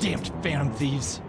Damned phantom thieves.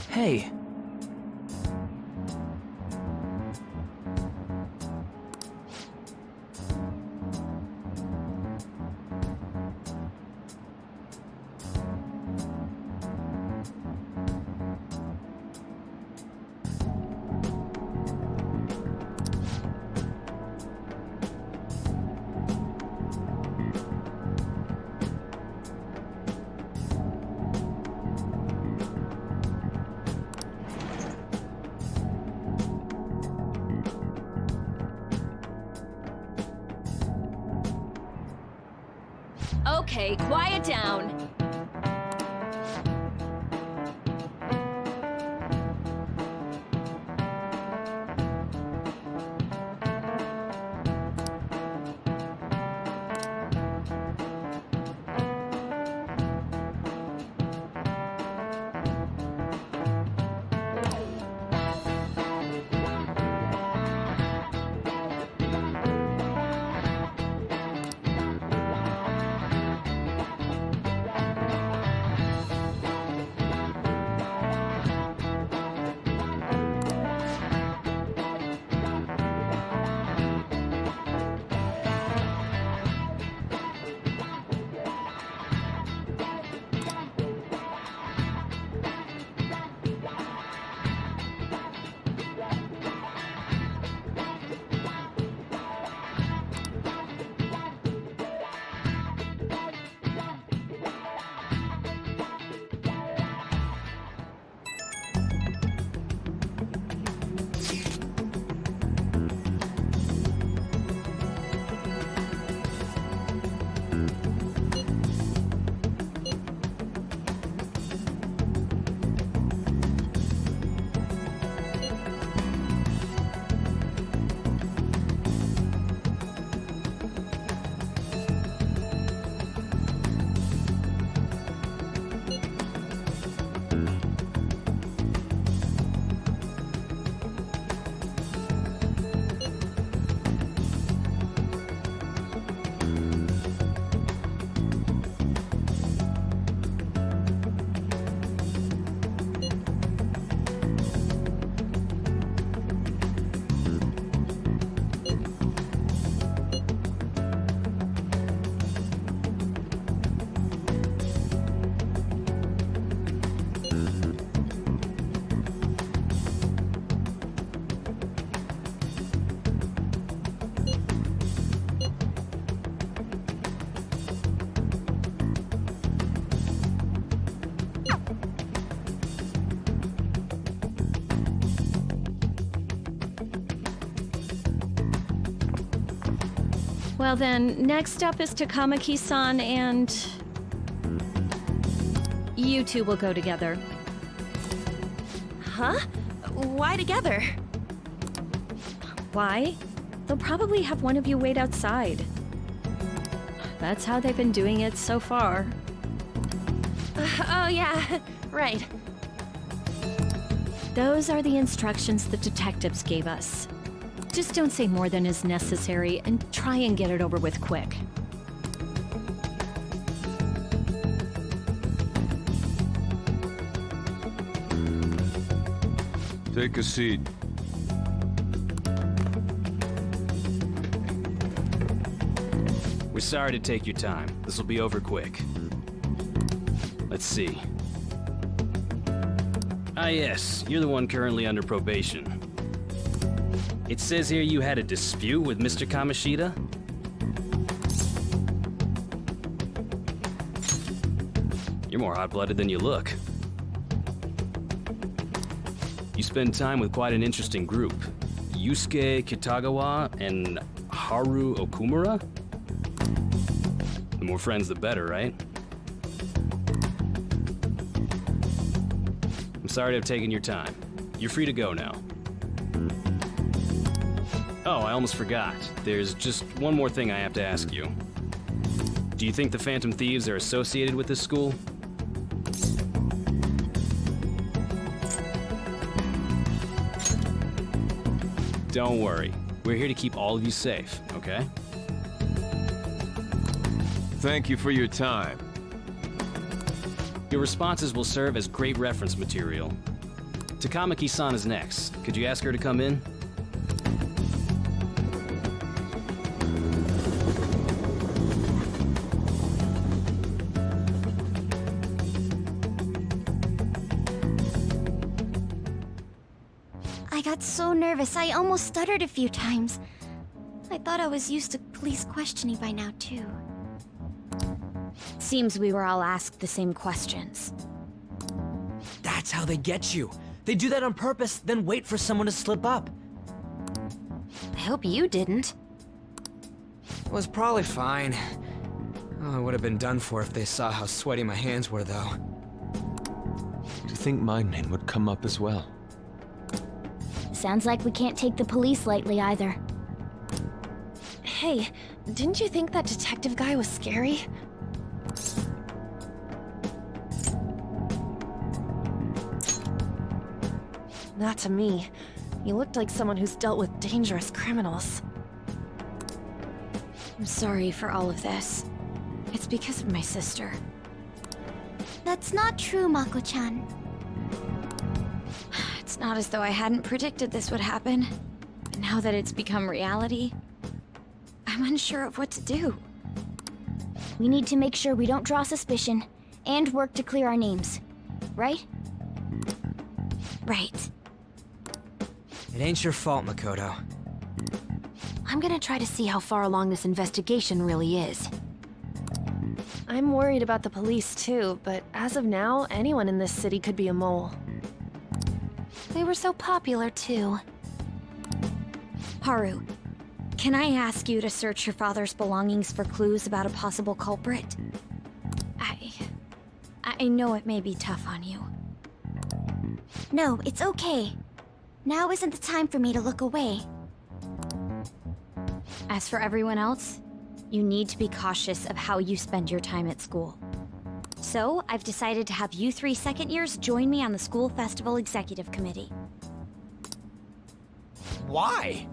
Hey. Okay, quiet down. Well then, next up is Takamaki-san and... you two will go together. Huh? Why together? Why? They'll probably have one of you wait outside. That's how they've been doing it so far. Oh yeah, right. Those are the instructions the detectives gave us. Just don't say more than is necessary and try and get it over with quick. Take a seat. We're sorry to take your time. This will be over quick. Let's see. Ah yes, you're the one currently under probation. It says here you had a dispute with Mr. Kamoshida? You're more hot-blooded than you look. You spend time with quite an interesting group. Yusuke Kitagawa and Haru Okumura? The more friends, the better, right? I'm sorry to have taken your time. You're free to go now. Oh, I almost forgot. There's just one more thing I have to ask you. Do you think the Phantom Thieves are associated with this school? Don't worry. We're here to keep all of you safe, okay? Thank you for your time. Your responses will serve as great reference material. Takamaki-san is next. Could you ask her to come in? I got so nervous, I almost stuttered a few times. I thought I was used to police questioning by now, too. Seems we were all asked the same questions. That's how they get you. They do that on purpose, then wait for someone to slip up. I hope you didn't. It was probably fine. Oh, I would have been done for if they saw how sweaty my hands were, though. Do you think my name would come up as well? Sounds like we can't take the police lightly either. Hey, didn't you think that detective guy was scary? Not to me. He looked like someone who's dealt with dangerous criminals. I'm sorry for all of this. It's because of my sister. That's not true, Mako-chan. It's not as though I hadn't predicted this would happen. But now that it's become reality, I'm unsure of what to do. We need to make sure we don't draw suspicion, and work to clear our names. Right? Right. It ain't your fault, Makoto. I'm gonna try to see how far along this investigation really is. I'm worried about the police too, but as of now, anyone in this city could be a mole. They were so popular too. Haru, can I ask you to search your father's belongings for clues about a possible culprit? I know it may be tough on you. No, it's okay. Now isn't the time for me to look away. As for everyone else, you need to be cautious of how you spend your time at school. So, I've decided to have you three second years join me on the school festival executive committee. Why?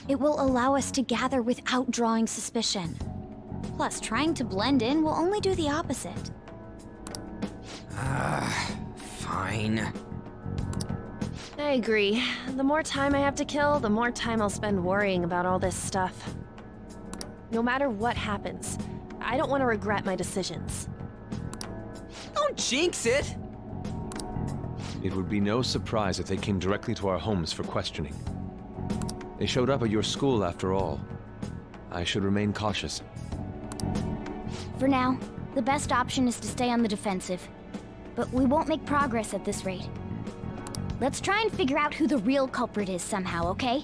It will allow us to gather without drawing suspicion. Plus, trying to blend in will only do the opposite. Fine. I agree. The more time I have to kill, the more time I'll spend worrying about all this stuff. No matter what happens, I don't want to regret my decisions. Don't jinx it! It would be no surprise if they came directly to our homes for questioning. They showed up at your school after all. I should remain cautious. For now, the best option is to stay on the defensive. But we won't make progress at this rate. Let's try and figure out who the real culprit is somehow, okay?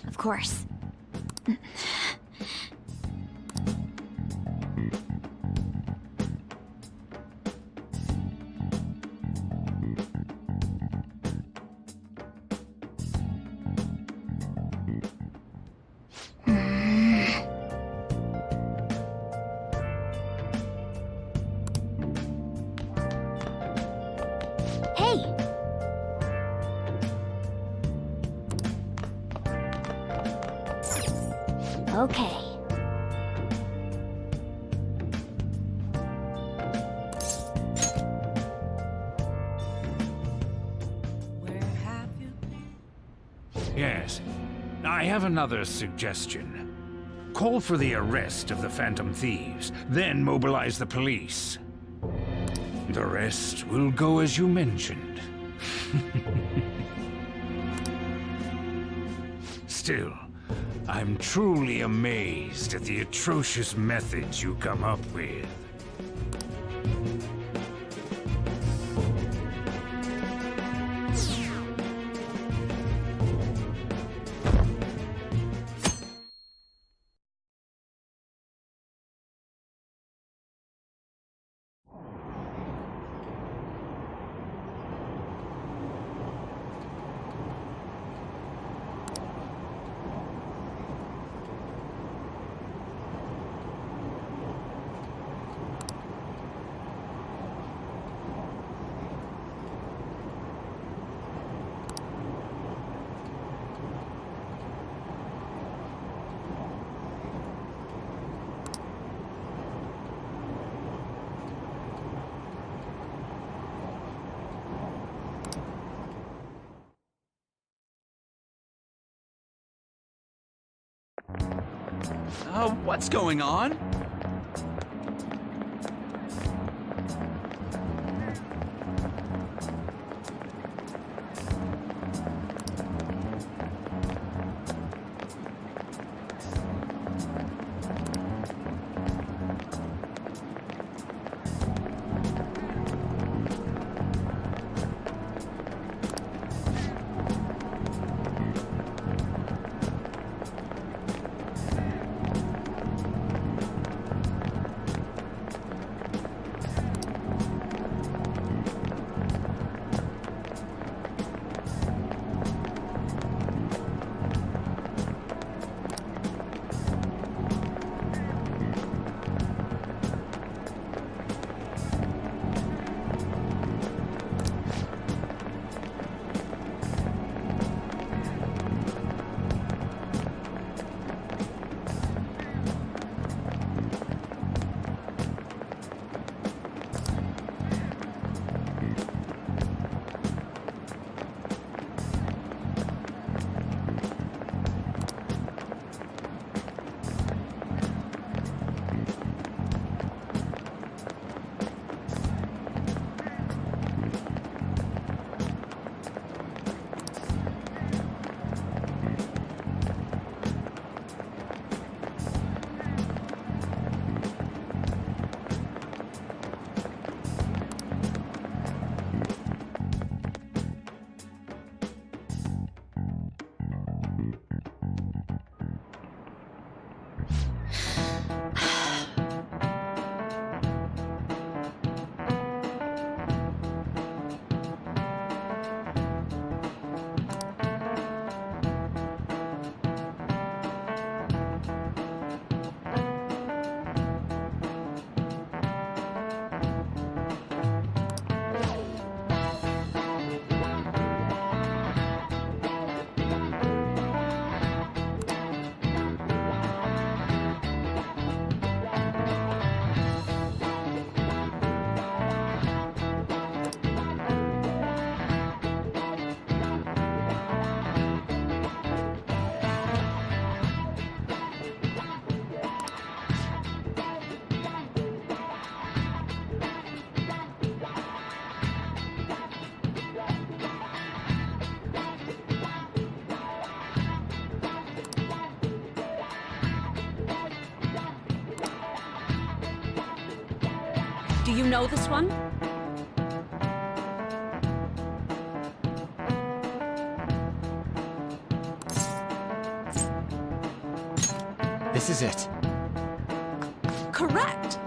Of course. Hey! Okay. Yes. I have another suggestion. Call for the arrest of the Phantom Thieves, then mobilize the police. The rest will go as you mentioned. Still, I'm truly amazed at the atrocious methods you come up with. What's going on? Do you know this one? This is it. Correct.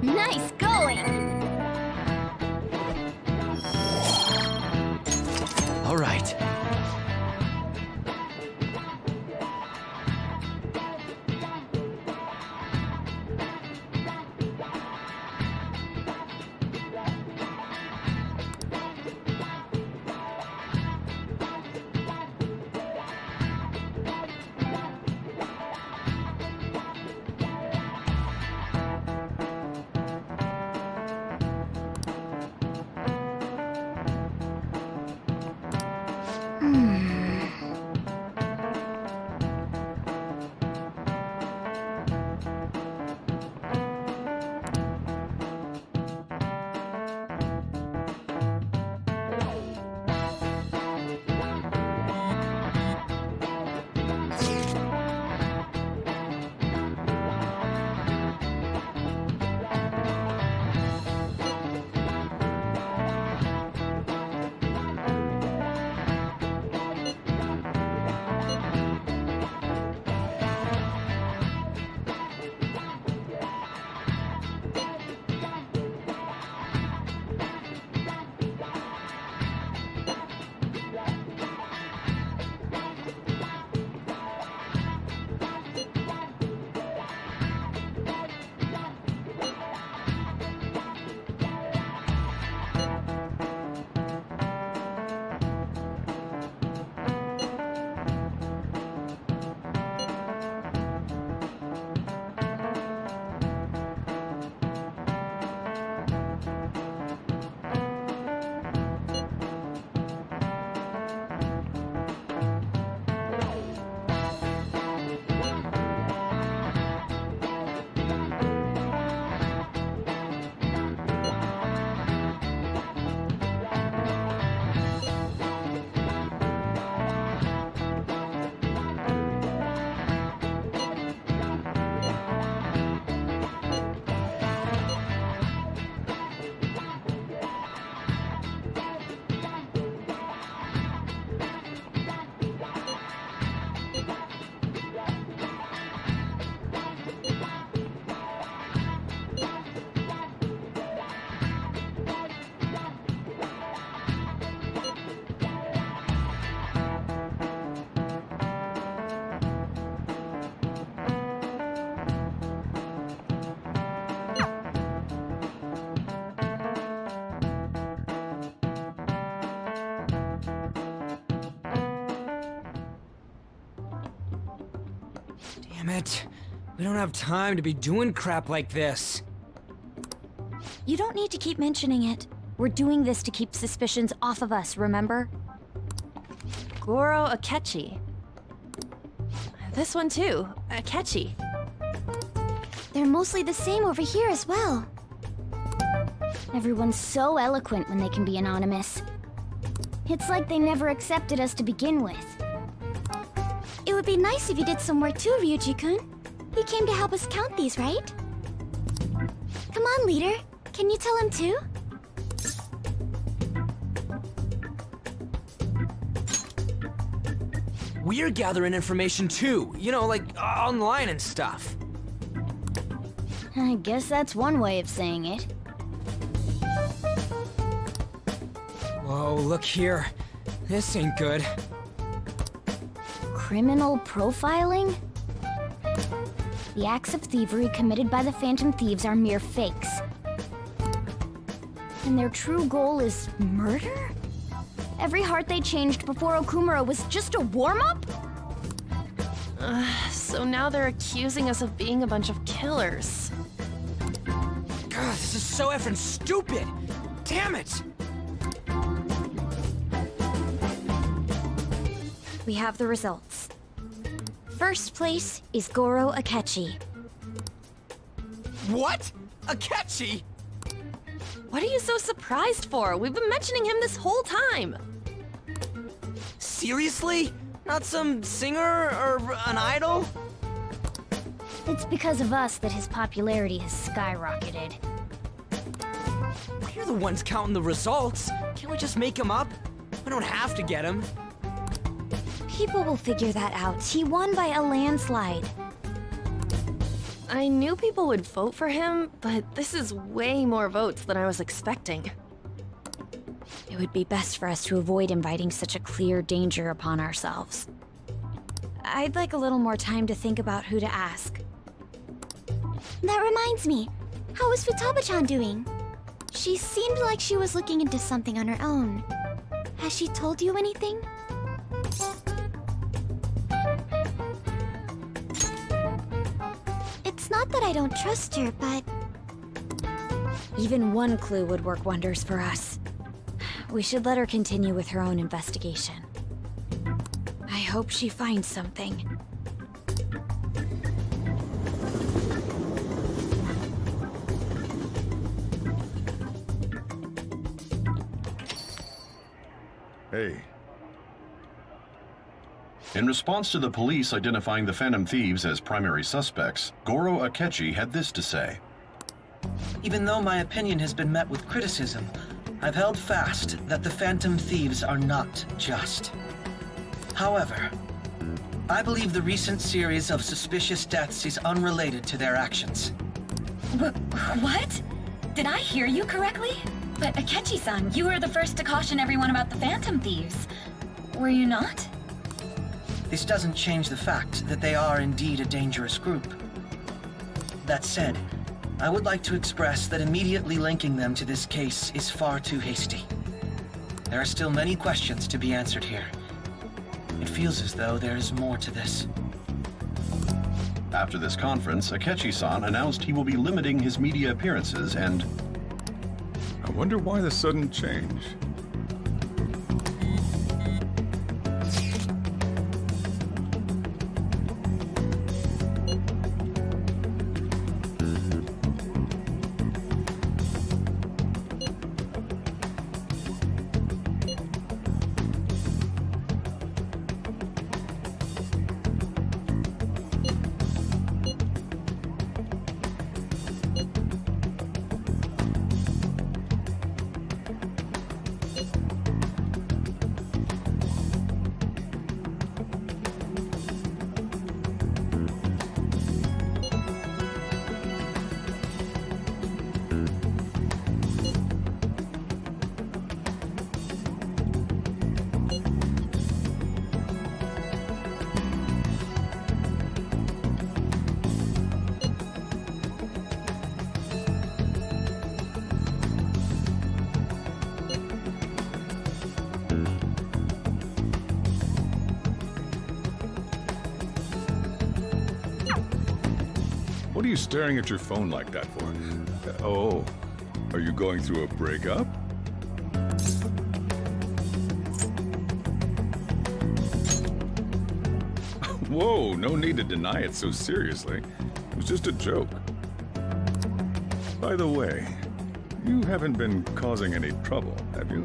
Nice going! All right. Damn it. We don't have time to be doing crap like this. You don't need to keep mentioning it. We're doing this to keep suspicions off of us, remember? Goro Akechi. This one too, Akechi. They're mostly the same over here as well. Everyone's so eloquent when they can be anonymous. It's like they never accepted us to begin with. It would be nice if you did some work too, Ryuji-kun. He came to help us count these, right? Come on, leader. Can you tell him too? We're gathering information too, you know, like online and stuff. I guess that's one way of saying it. Whoa, look here. This ain't good. Criminal profiling? The acts of thievery committed by the Phantom Thieves are mere fakes. And their true goal is murder? Every heart they changed before Okumura was just a warm-up? So now they're accusing us of being a bunch of killers. God, this is so effing stupid! Damn it! We have the results. First place is Goro Akechi. What? Akechi? What are you so surprised for? We've been mentioning him this whole time. Seriously? Not some singer or an idol? It's because of us that his popularity has skyrocketed. You're the ones counting the results. Can't we just make him up? We don't have to get him. People will figure that out. He won by a landslide. I knew people would vote for him, but this is way more votes than I was expecting. It would be best for us to avoid inviting such a clear danger upon ourselves. I'd like a little more time to think about who to ask. That reminds me, how is Futaba-chan doing? She seemed like she was looking into something on her own. Has she told you anything? It's not that I don't trust her, but... Even one clue would work wonders for us. We should let her continue with her own investigation. I hope she finds something. Hey. In response to the police identifying the Phantom Thieves as primary suspects, Goro Akechi had this to say. Even though my opinion has been met with criticism, I've held fast that the Phantom Thieves are not just. However, I believe the recent series of suspicious deaths is unrelated to their actions. What? Did I hear you correctly? But Akechi-san, you were the first to caution everyone about the Phantom Thieves. Were you not? This doesn't change the fact that they are indeed a dangerous group. That said, I would like to express that immediately linking them to this case is far too hasty. There are still many questions to be answered here. It feels as though there is more to this. After this conference, Akechi-san announced he will be limiting his media appearances and... I wonder why the sudden change. What are you staring at your phone like that for? Oh, are you going through a breakup? Whoa, no need to deny it so seriously. It was just a joke. By the way, you haven't been causing any trouble, have you?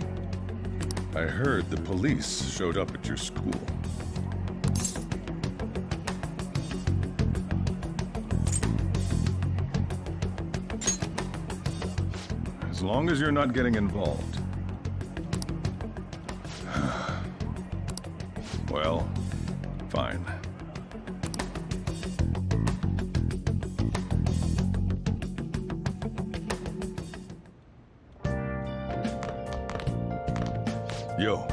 I heard the police showed up at your school. As long as you're not getting involved. Well, fine. Yo.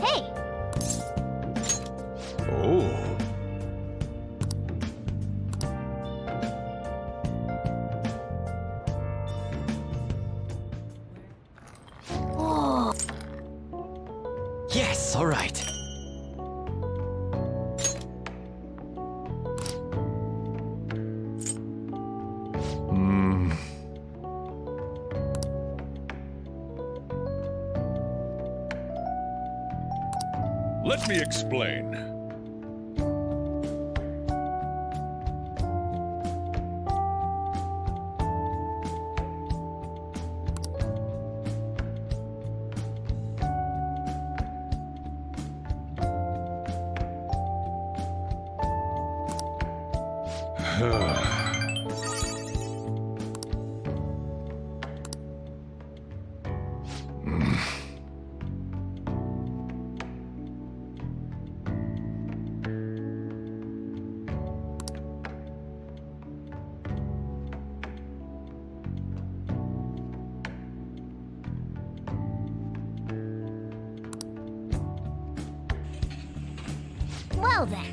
Hey! Oh. Oh. Yes, all right. Let me explain. Well then.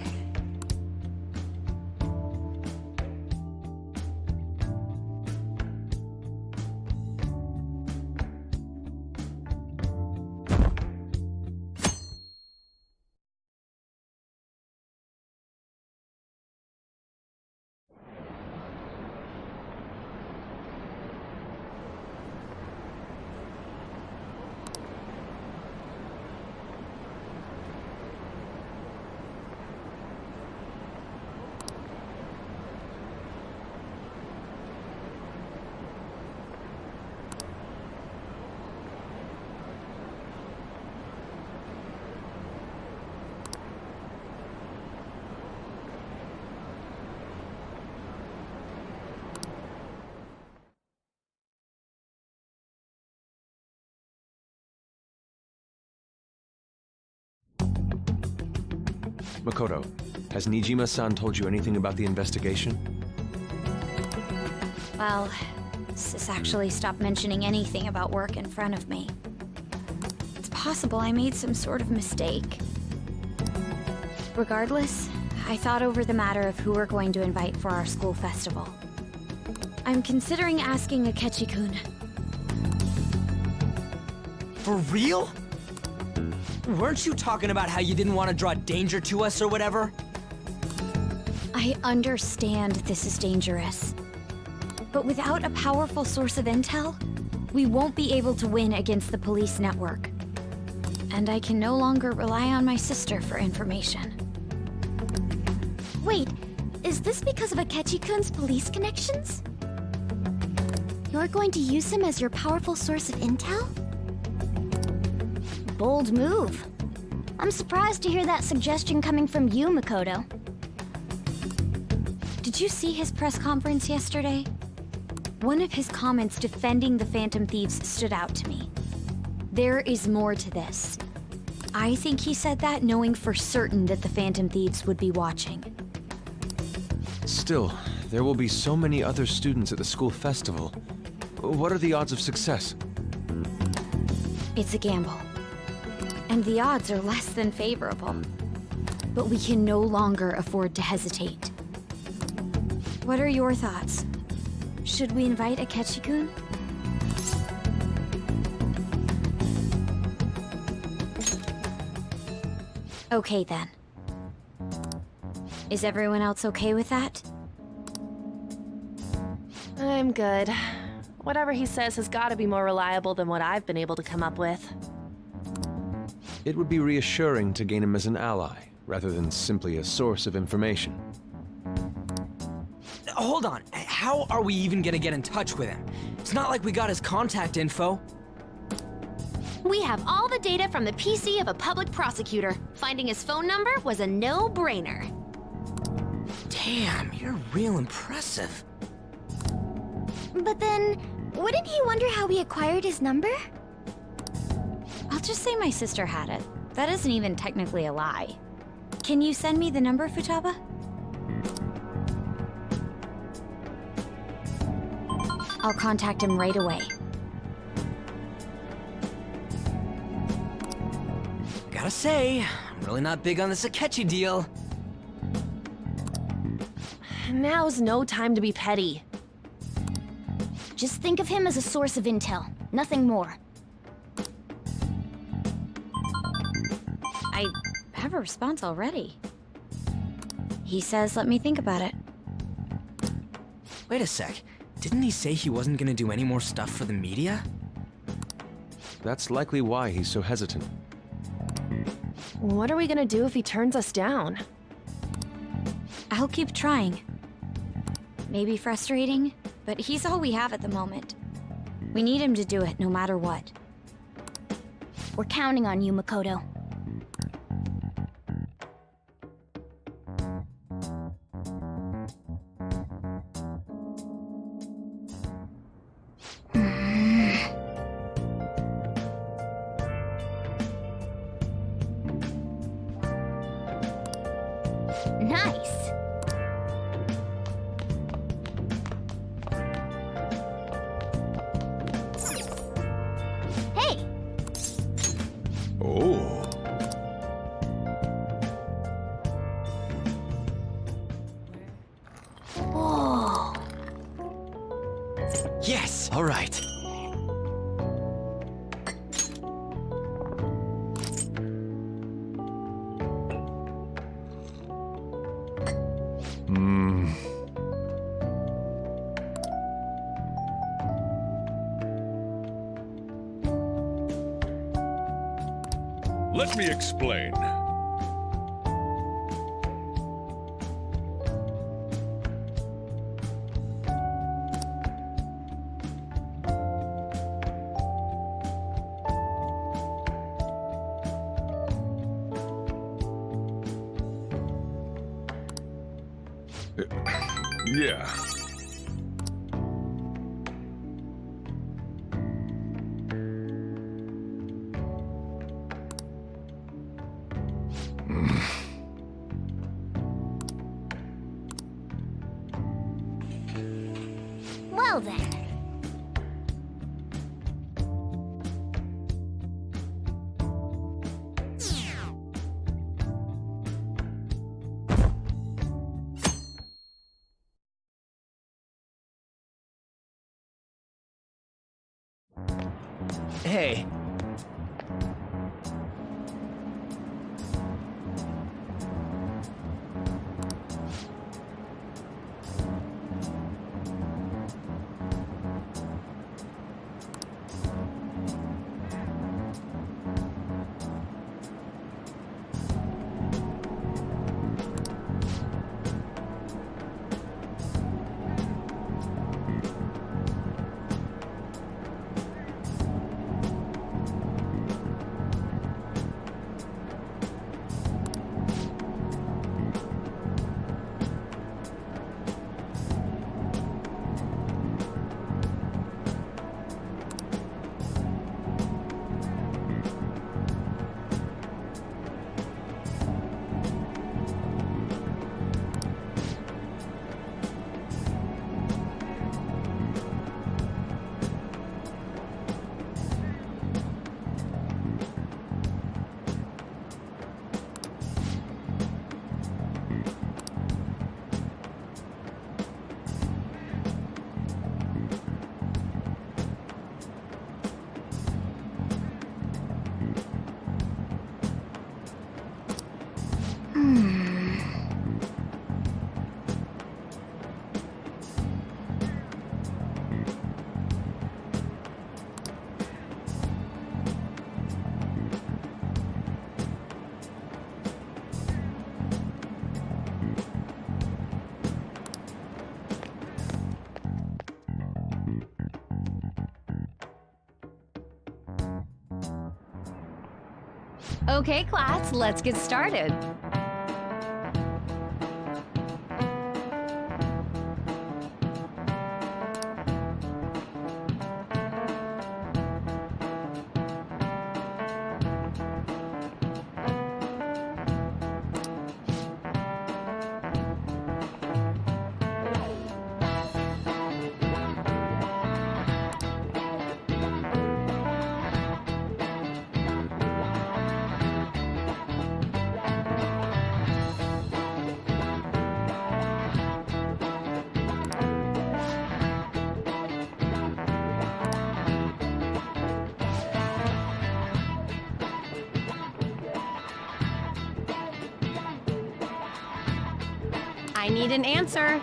Makoto, has Nijima-san told you anything about the investigation? Well, Sis actually stopped mentioning anything about work in front of me. It's possible I made some sort of mistake. Regardless, I thought over the matter of who we're going to invite for our school festival. I'm considering asking Akechi-kun. For real? Weren't you talking about how you didn't want to draw danger to us or whatever? I understand this is dangerous. But without a powerful source of intel, we won't be able to win against the police network. And I can no longer rely on my sister for information. Wait, is this because of Akechi-kun's police connections? You're going to use him as your powerful source of intel? Bold move. I'm surprised to hear that suggestion coming from you, Makoto. Did you see his press conference yesterday? One of his comments defending the Phantom Thieves stood out to me. There is more to this. I think he said that knowing for certain that the Phantom Thieves would be watching. Still, there will be so many other students at the school festival. What are the odds of success? It's a gamble. And the odds are less than favorable. But we can no longer afford to hesitate. What are your thoughts? Should we invite Akechi-kun? Okay then. Is everyone else okay with that? I'm good. Whatever he says has got to be more reliable than what I've been able to come up with. It would be reassuring to gain him as an ally, rather than simply a source of information. Hold on, how are we even gonna get in touch with him? It's not like we got his contact info. We have all the data from the PC of a public prosecutor. Finding his phone number was a no-brainer. Damn, you're real impressive. But then, wouldn't he wonder how we acquired his number? I'll just say my sister had it. That isn't even technically a lie. Can you send me the number, Futaba? I'll contact him right away. Gotta say, I'm really not big on this Akechi deal. Now's no time to be petty. Just think of him as a source of intel, nothing more. I have a response already. He says, let me think about it. Wait a sec. Didn't he say he wasn't gonna do any more stuff for the media? That's likely why he's so hesitant. What are we gonna do if he turns us down? I'll keep trying. Maybe frustrating, but he's all we have at the moment. We need him to do it no matter what. We're counting on you, Makoto. Yes! All right. Let me explain. Yeah. Well then. Hey. Okay, class, let's get started. I need an answer.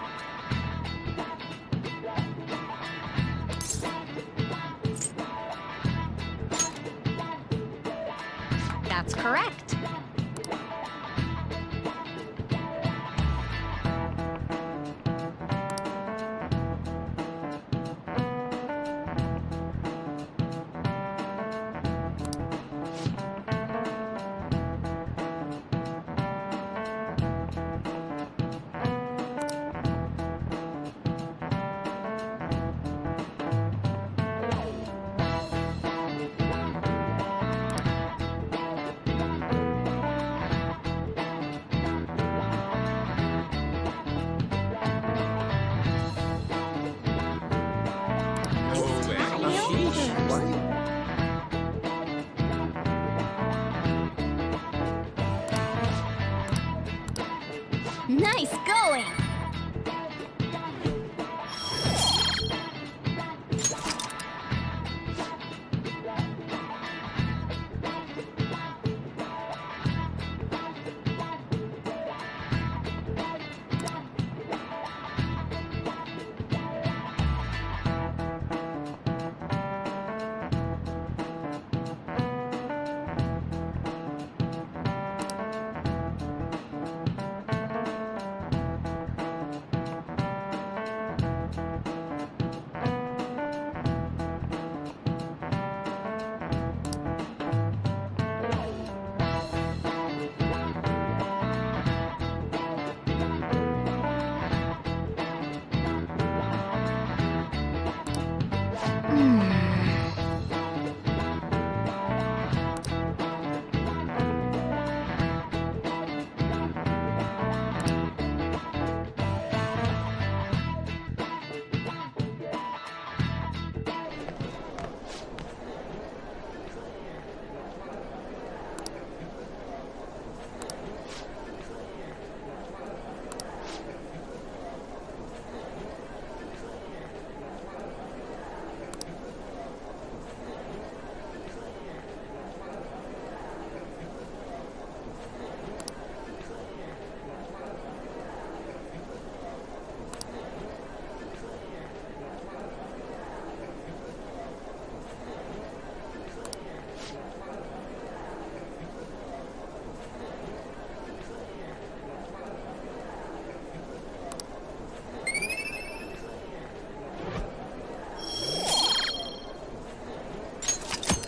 That's correct.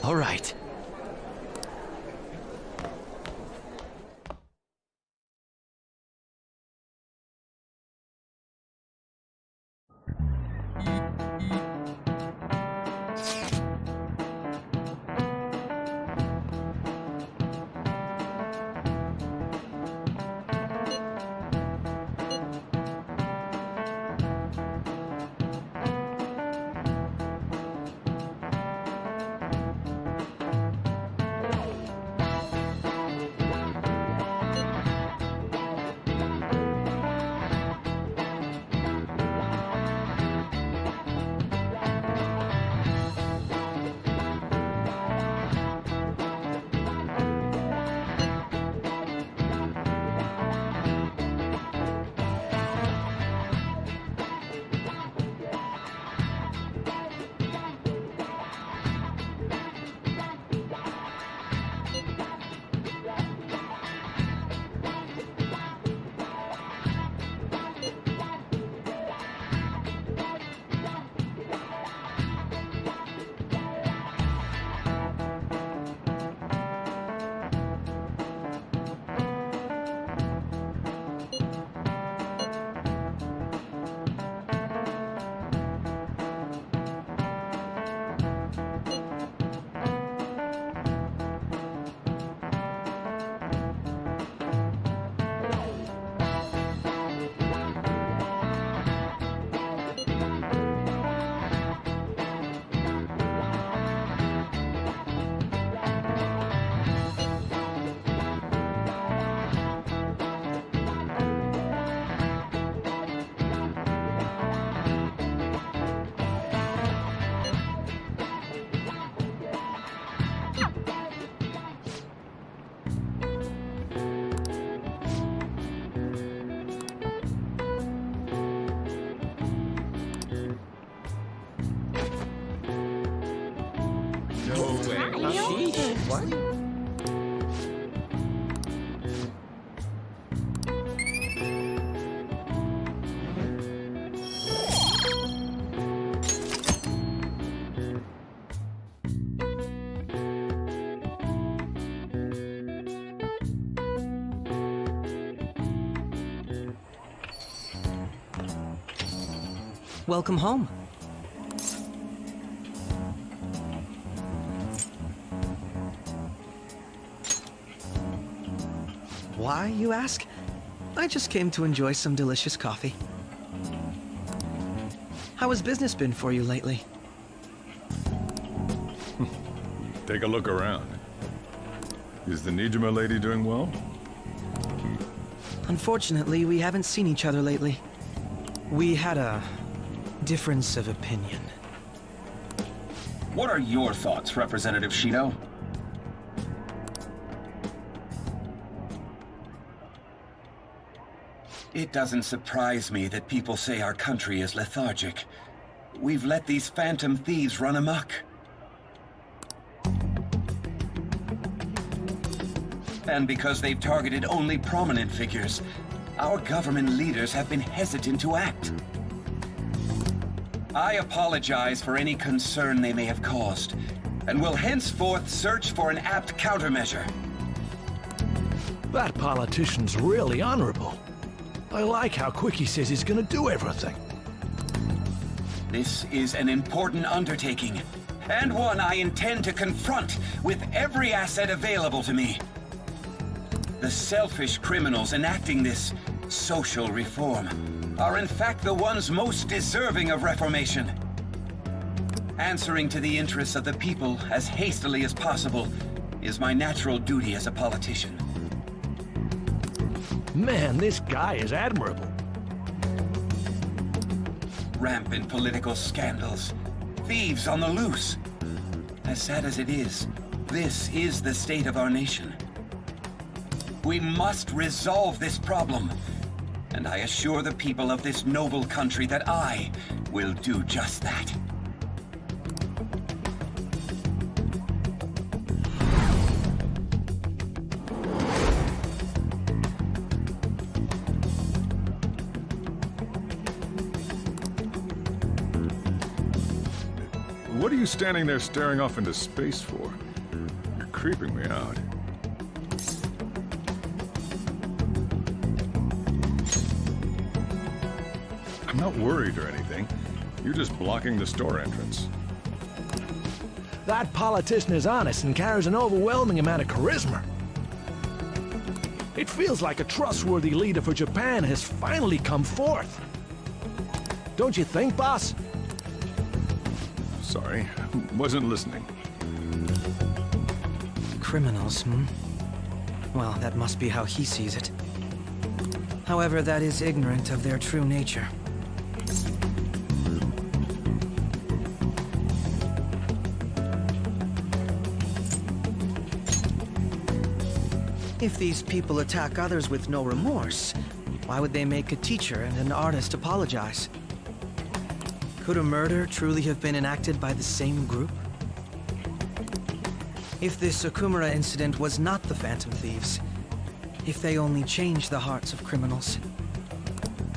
All right. Welcome home. Why, you ask? I just came to enjoy some delicious coffee. How has business been for you lately? Take a look around. Is the Nijima lady doing well? Unfortunately, we haven't seen each other lately. We had a difference of opinion. What are your thoughts, Representative Shido? It doesn't surprise me that people say our country is lethargic. We've let these phantom thieves run amok. And because they've targeted only prominent figures, our government leaders have been hesitant to act. I apologize for any concern they may have caused, and will henceforth search for an apt countermeasure. That politician's really honorable. I like how quick he says he's gonna do everything. This is an important undertaking, and one I intend to confront with every asset available to me. The selfish criminals enacting this social reform are in fact the ones most deserving of reformation. Answering to the interests of the people as hastily as possible is my natural duty as a politician. Man, this guy is admirable. Rampant political scandals, thieves on the loose. As sad as it is, this is the state of our nation. We must resolve this problem, and I assure the people of this noble country that I will do just that. What are you standing there staring off into space for? You're creeping me out. I'm not worried or anything. You're just blocking the store entrance. That politician is honest and carries an overwhelming amount of charisma. It feels like a trustworthy leader for Japan has finally come forth. Don't you think, boss? Sorry, wasn't listening. Criminals, hmm? Well, that must be how he sees it. However, that is ignorant of their true nature. If these people attack others with no remorse, why would they make a teacher and an artist apologize? Could a murder truly have been enacted by the same group? If this Okumura incident was not the Phantom Thieves, if they only changed the hearts of criminals,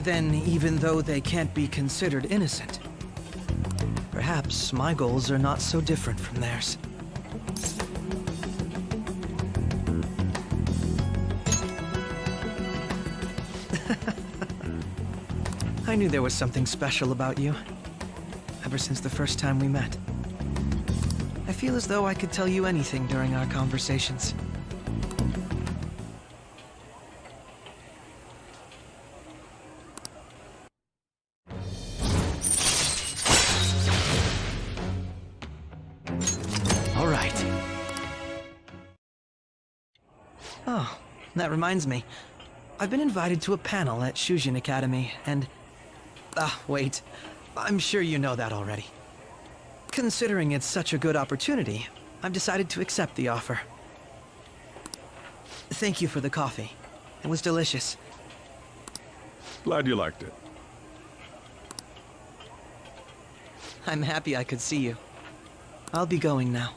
then even though they can't be considered innocent, perhaps my goals are not so different from theirs. I knew there was something special about you, ever since the first time we met. I feel as though I could tell you anything during our conversations. All right. Oh, that reminds me. I've been invited to a panel at Shujin Academy, and... wait. I'm sure you know that already. Considering it's such a good opportunity, I've decided to accept the offer. Thank you for the coffee. It was delicious. Glad you liked it. I'm happy I could see you. I'll be going now.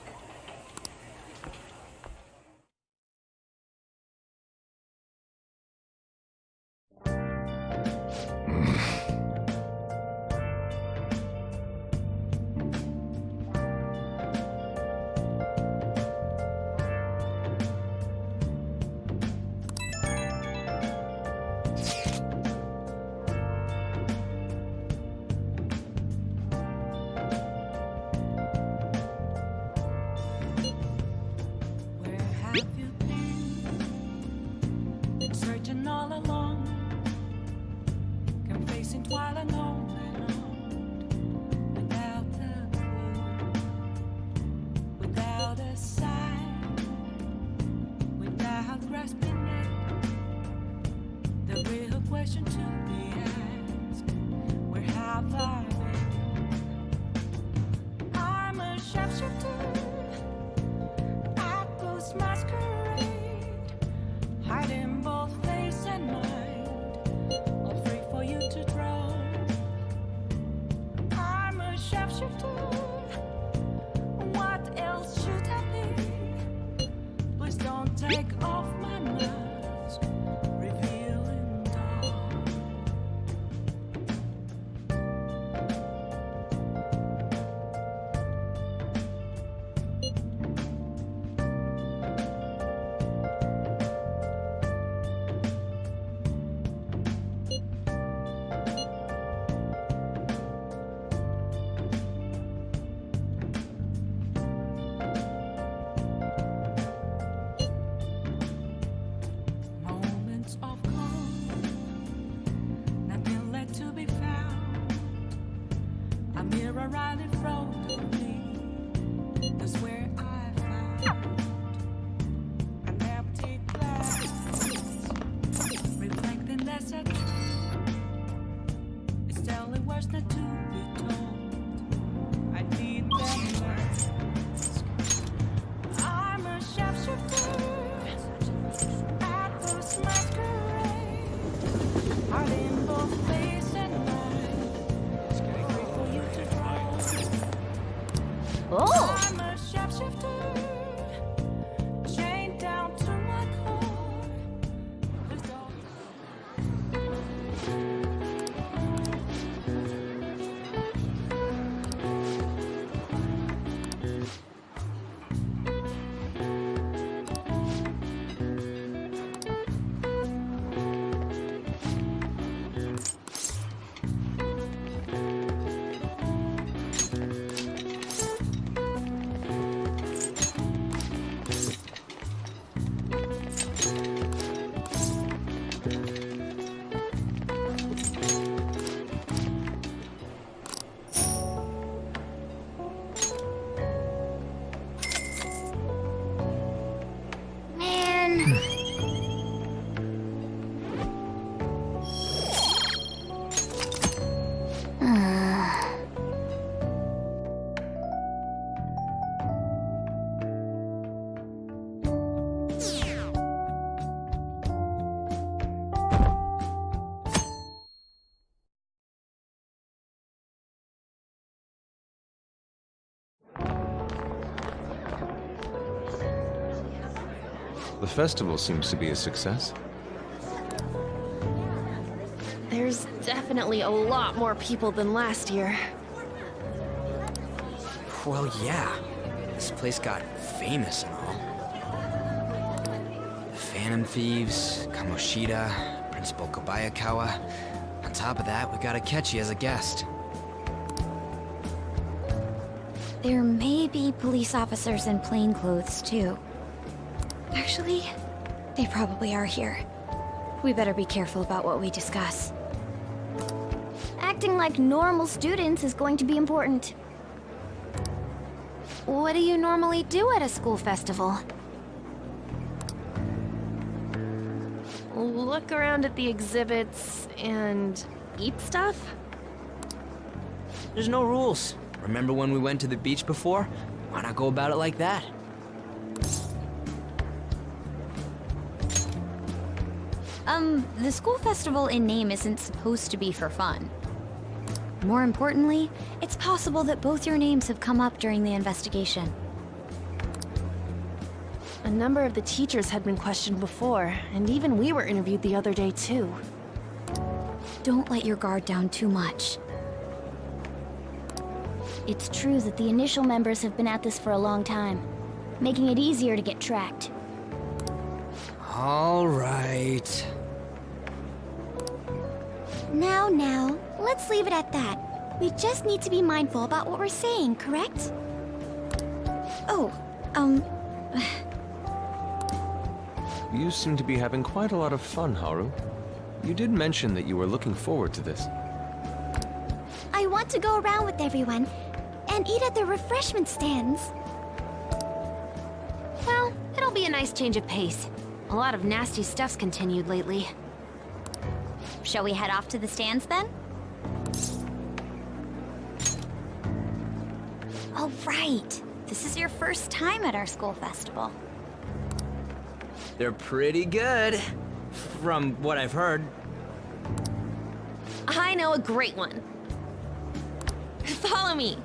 Searching all along, complacent while alone and without the clue, without a sign, without grasping it. The real question to be asked: where have I been? I'm a sharpshooter at Ghost Masquerade, hiding both face and mind, all free for you to draw. I'm a sharpshooter. What else should I be? Please don't take off my mask, revealing dawn. Moments of calm, nothing left to be found. A mirror right in front of me, that's where I found an empty glass, reflecting that's a truth. It's telling words not to be told. I need that mask. I'm a sharpshooter at Ghost Masquerade, hiding both face and mind, scary for you to draw. Oh! I'm a sharpshooter. The festival seems to be a success. There's definitely a lot more people than last year. Well, yeah. This place got famous and all. The Phantom Thieves, Kamoshida, Principal Kobayakawa. On top of that, we got Akechi as a guest. There may be police officers in plainclothes, too. Actually, they probably are here. We better be careful about what we discuss. Acting like normal students is going to be important. What do you normally do at a school festival? Look around at the exhibits and eat stuff? There's no rules. Remember when we went to the beach before? Why not go about it like that? The school festival in name isn't supposed to be for fun. More importantly, it's possible that both your names have come up during the investigation. A number of the teachers had been questioned before, and even we were interviewed the other day too. Don't let your guard down too much. It's true that the initial members have been at this for a long time, making it easier to get tracked. All right. Now, let's leave it at that. We just need to be mindful about what we're saying, correct? Oh, You seem to be having quite a lot of fun, Haru. You did mention that you were looking forward to this. I want to go around with everyone and eat at the refreshment stands. well, it'll be a nice change of pace. A lot of nasty stuff's continued lately. Shall we head off to the stands then? Oh, right. This is your first time at our school festival. They're pretty good, from what I've heard. I know a great one. Follow me.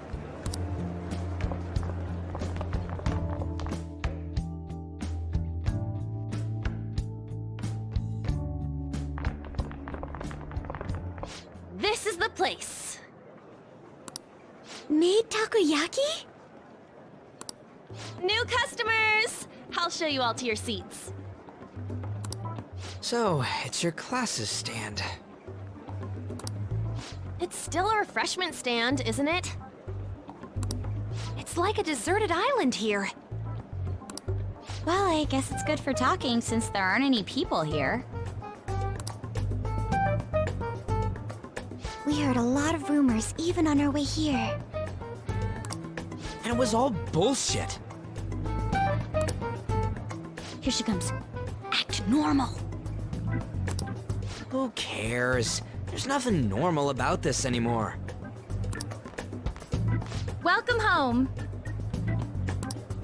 This is the place. Made takoyaki? New customers! I'll show you all to your seats. So, it's your class's stand. It's still a refreshment stand, isn't it? It's like a deserted island here. Well, I guess it's good for talking since there aren't any people here. We heard a lot of rumors even on our way here. And it was all bullshit. Here she comes. Act normal. Who cares? There's nothing normal about this anymore. Welcome home.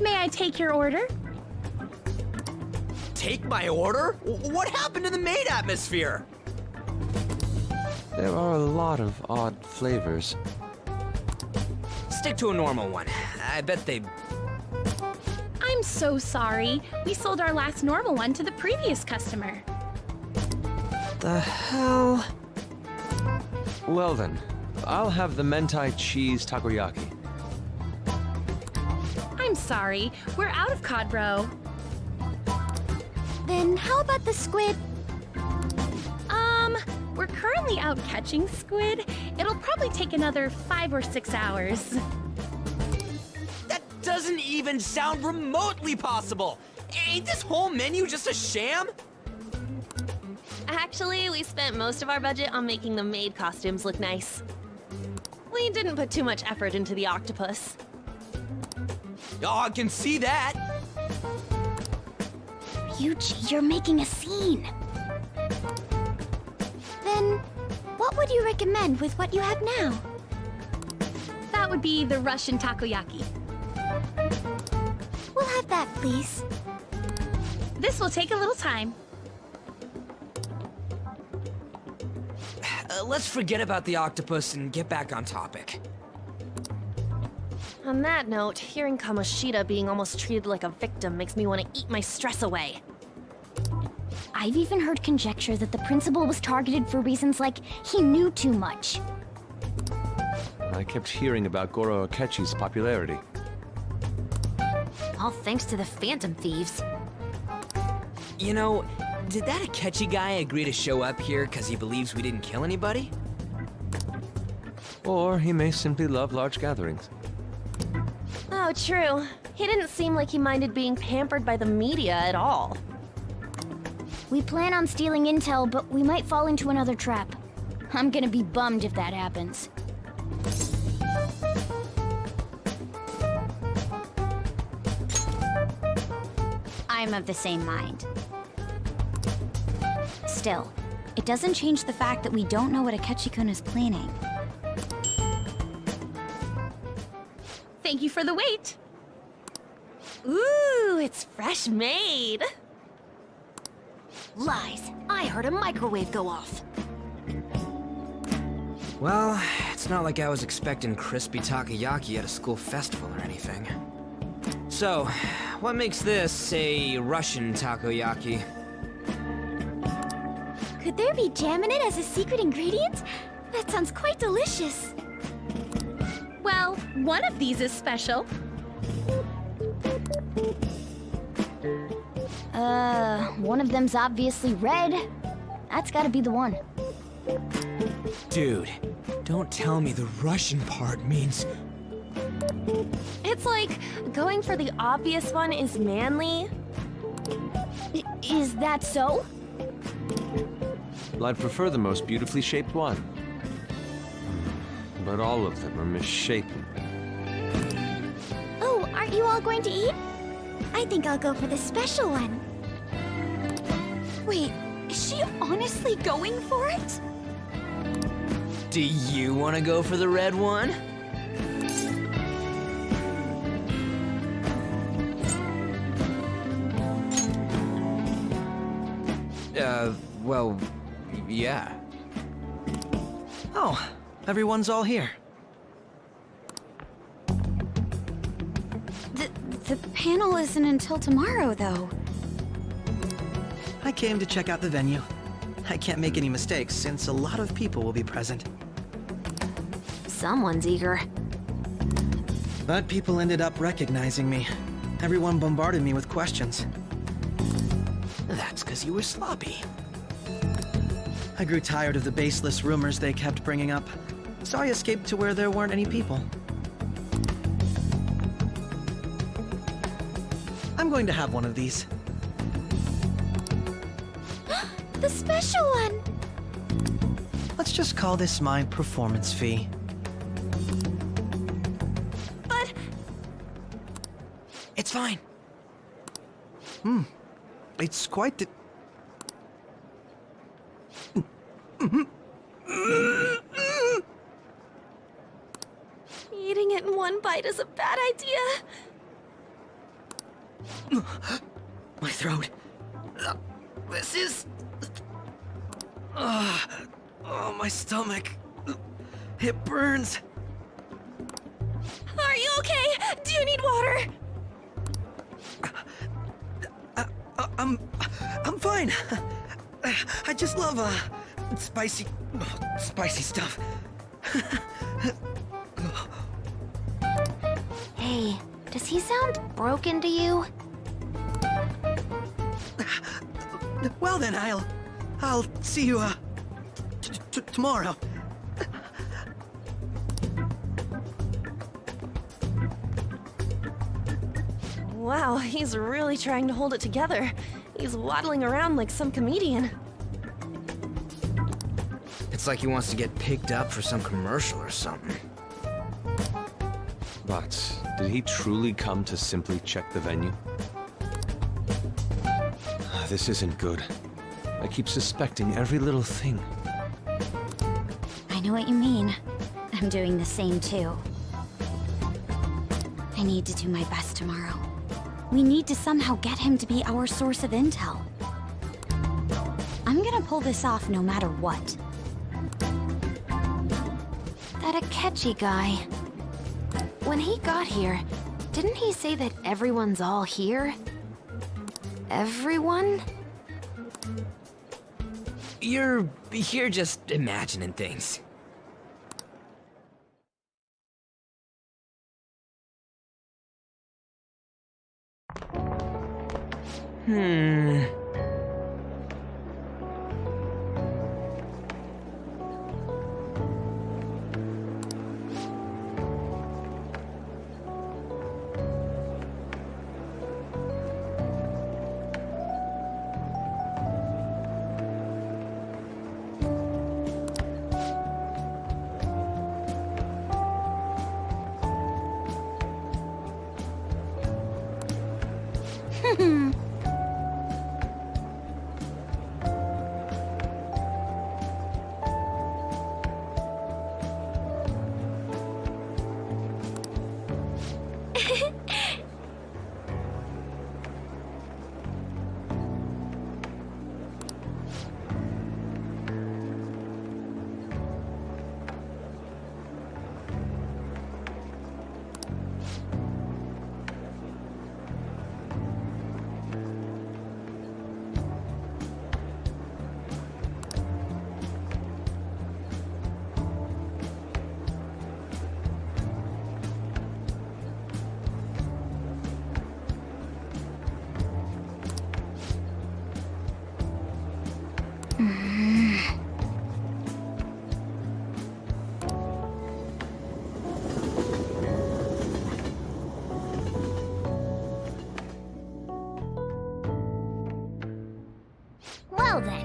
May I take your order? Take my order? What happened to the maid atmosphere? There are a lot of odd flavors. Stick to a normal one. I bet they... I'm so sorry. We sold our last normal one to the previous customer. The hell? Well then, I'll have the mentai cheese takoyaki. I'm sorry. We're out of cod roe. Then how about the squid? We're currently out catching squid. It'll probably take another 5 or 6 hours. That doesn't even sound remotely possible! Ain't this whole menu just a sham? Actually, we spent most of our budget on making the maid costumes look nice. We didn't put too much effort into the octopus. Oh, I can see that! Ryuji, you're making a scene. Then, what would you recommend with what you have now? That would be the Russian takoyaki. We'll have that, please. This will take a little time. Let's forget about the octopus and get back on topic. On that note, hearing Kamoshida being almost treated like a victim makes me want to eat my stress away. I've even heard conjecture that the principal was targeted for reasons like he knew too much. I kept hearing about Goro Akechi's popularity. All thanks to the Phantom Thieves. You know, did that Akechi guy agree to show up here because he believes we didn't kill anybody? Or he may simply love large gatherings. Oh, true. He didn't seem like he minded being pampered by the media at all. We plan on stealing intel, but we might fall into another trap. I'm gonna be bummed if that happens. I'm of the same mind. Still, it doesn't change the fact that we don't know what Akechi-kun is planning. Thank you for the wait. Ooh, it's fresh made. Lies. I heard a microwave go off. Well, it's not like I was expecting crispy takoyaki at a school festival or anything. So, what makes this a Russian takoyaki? Could there be jam in it as a secret ingredient? That sounds quite delicious. Well, one of these is special. One of them's obviously red. That's gotta be the one. Dude, don't tell me the Russian part means... It's like going for the obvious one is manly. Is that so? Well, I'd prefer the most beautifully shaped one. But all of them are misshapen. Oh, aren't you all going to eat? I think I'll go for the special one. Wait, is she honestly going for it? Do you want to go for the red one? Well, yeah. Oh, everyone's all here. The panel isn't until tomorrow, though. I came to check out the venue. I can't make any mistakes since a lot of people will be present. Someone's eager. But people ended up recognizing me. Everyone bombarded me with questions. That's because you were sloppy. I grew tired of the baseless rumors they kept bringing up, so I escaped to where there weren't any people. I'm going to have one of these. The special one! Let's just call this my performance fee. But... It's fine. It's quite the... Eating it in one bite is a bad idea. My throat. This is... oh, my stomach. It burns. Are you okay? Do you need water? I'm fine. I just love, spicy stuff. Hey, Does he sound broken to you? Well then, I'll see you, tomorrow. Wow, he's really trying to hold it together. He's waddling around like some comedian. It's like he wants to get picked up for some commercial or something. But did he truly come to simply check the venue? This isn't good. I keep suspecting every little thing. I know what you mean. I'm doing the same too. I need to do my best tomorrow. We need to somehow get him to be our source of intel. I'm gonna pull this off no matter what. That Akechi guy. When he got here, didn't he say that everyone's all here? Everyone? You're just imagining things. Well then.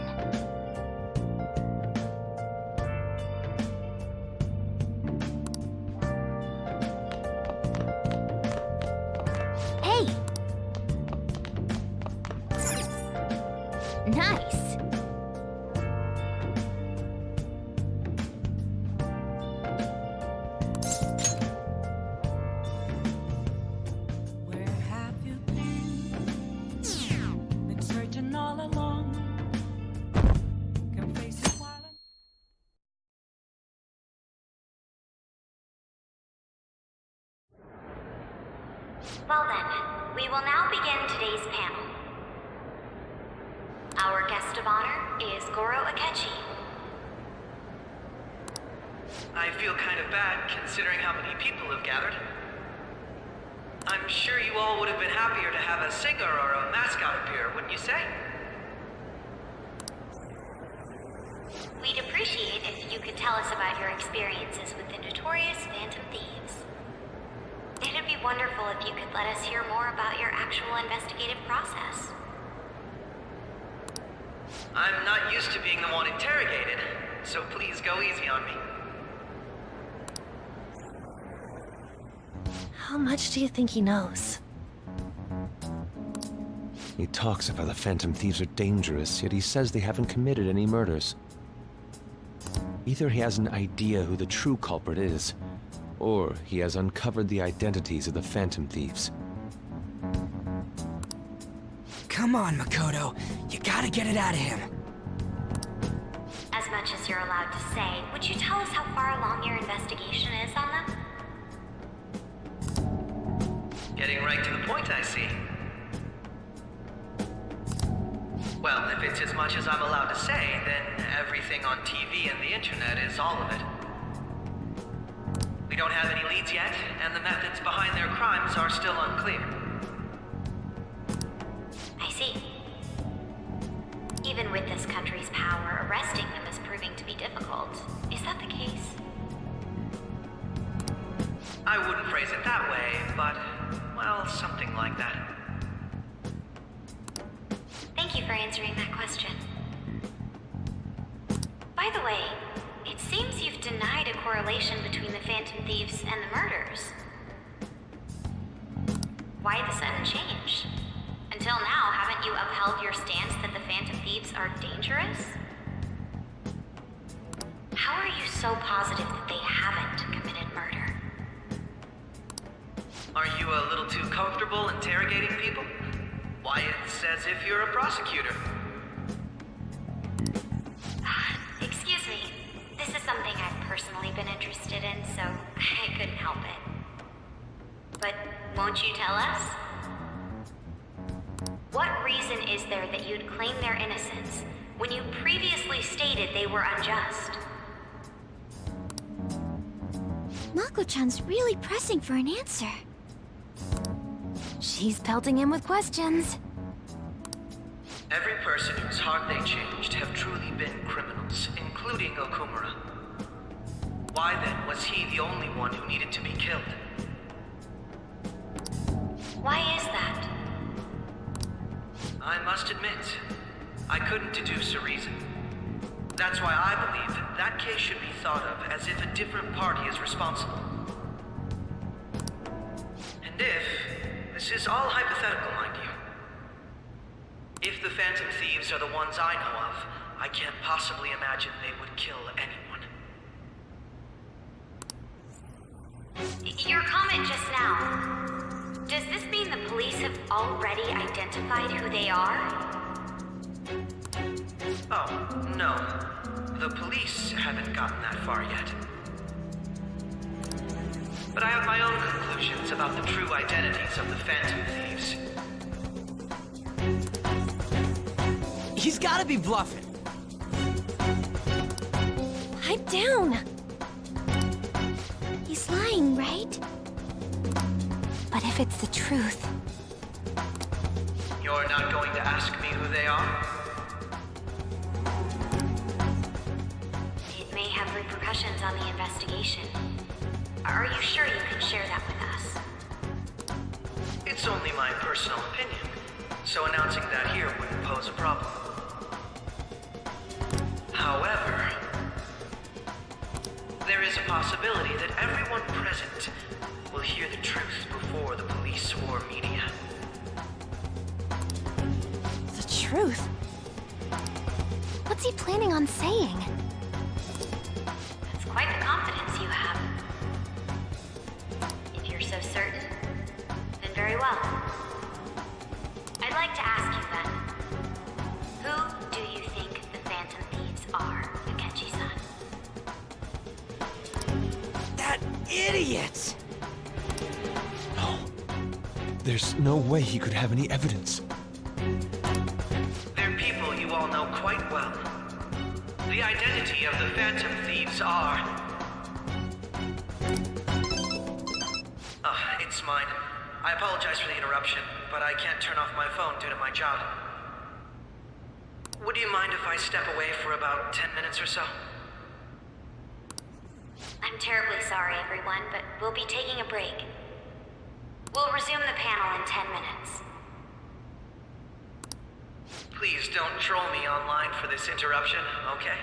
Hey! Nice! Where have you been? Been searching all along. Can face it while I'm... Well then, we will now begin today's panel. Our guest of honor is Goro Akechi. I feel kind of bad considering how many people have gathered. I'm sure you all would have been happier to have a singer or a mascot appear, wouldn't you say? We'd appreciate if you could tell us about your experiences with the notorious Phantom Thieves. It'd be wonderful if you could let us hear more about your actual investigative process. I'm not used to being the one interrogated, so please go easy on me. How much do you think he knows? He talks about the Phantom Thieves are dangerous, yet he says they haven't committed any murders. Either he has an idea who the true culprit is, or he has uncovered the identities of the Phantom Thieves. Come on, Makoto. You gotta get it out of him. As much as you're allowed to say, would you tell us how far along your investigation is on them? Getting right to the point, I see. Well, if it's as much as I'm allowed to say, then everything on TV and the internet is all of it. We don't have any leads yet, and the methods behind their crimes are still unclear. I see. Even with this country's power, arresting them is proving to be difficult. Is that the case? I wouldn't phrase it that way, but, well, something like that. Thank you for answering that question. By the way, it seems you've denied a correlation between the Phantom Thieves and the murders. Why the sudden change? Until now, haven't you upheld your stance that the Phantom Thieves are dangerous? How are you so positive that they haven't committed murder? Are you a little too comfortable interrogating people? Why, it's as if you're a prosecutor. Excuse me. This is something I've personally been interested in, so I couldn't help it. But won't you tell us? What reason is there that you'd claim their innocence when you previously stated they were unjust? Mako-chan's really pressing for an answer. She's pelting him with questions. Every person whose heart they changed have truly been criminals, including Okumura. Why then was he the only one who needed to be killed? Why is that? I must admit, I couldn't deduce a reason. That's why I believe that case should be thought of as if a different party is responsible. And this is all hypothetical, mind you. If the Phantom Thieves are the ones I know of, I can't possibly imagine they would kill anyone. Your comment just now, does this mean the police have already identified who they are? Oh, no. The police haven't gotten that far yet. But I have my own conclusions about the true identities of the Phantom Thieves. He's gotta be bluffing. Pipe down. He's lying, right? But if it's the truth... You're not going to ask me who they are? It may have repercussions on the investigation. Are you sure you can share that with us? It's only my personal opinion, so announcing that here wouldn't pose a problem. However, there is a possibility that everyone present will hear the truth before the police or media. The truth? What's he planning on saying? That's quite the confidence you have. If you're so certain, then very well. I'd like to ask you then, who do you think the Phantom Thieves are, Akechi-san? That idiot! No. There's no way he could have any evidence. They're people you all know quite well. The identity of the Phantom Thieves are... it's mine. I apologize for the interruption, but I can't turn off my phone due to my job. Would you mind if I step away for about 10 minutes or so? I'm terribly sorry, everyone, but we'll be taking a break. We'll resume the panel in 10 minutes. Please don't troll me online for this interruption, okay?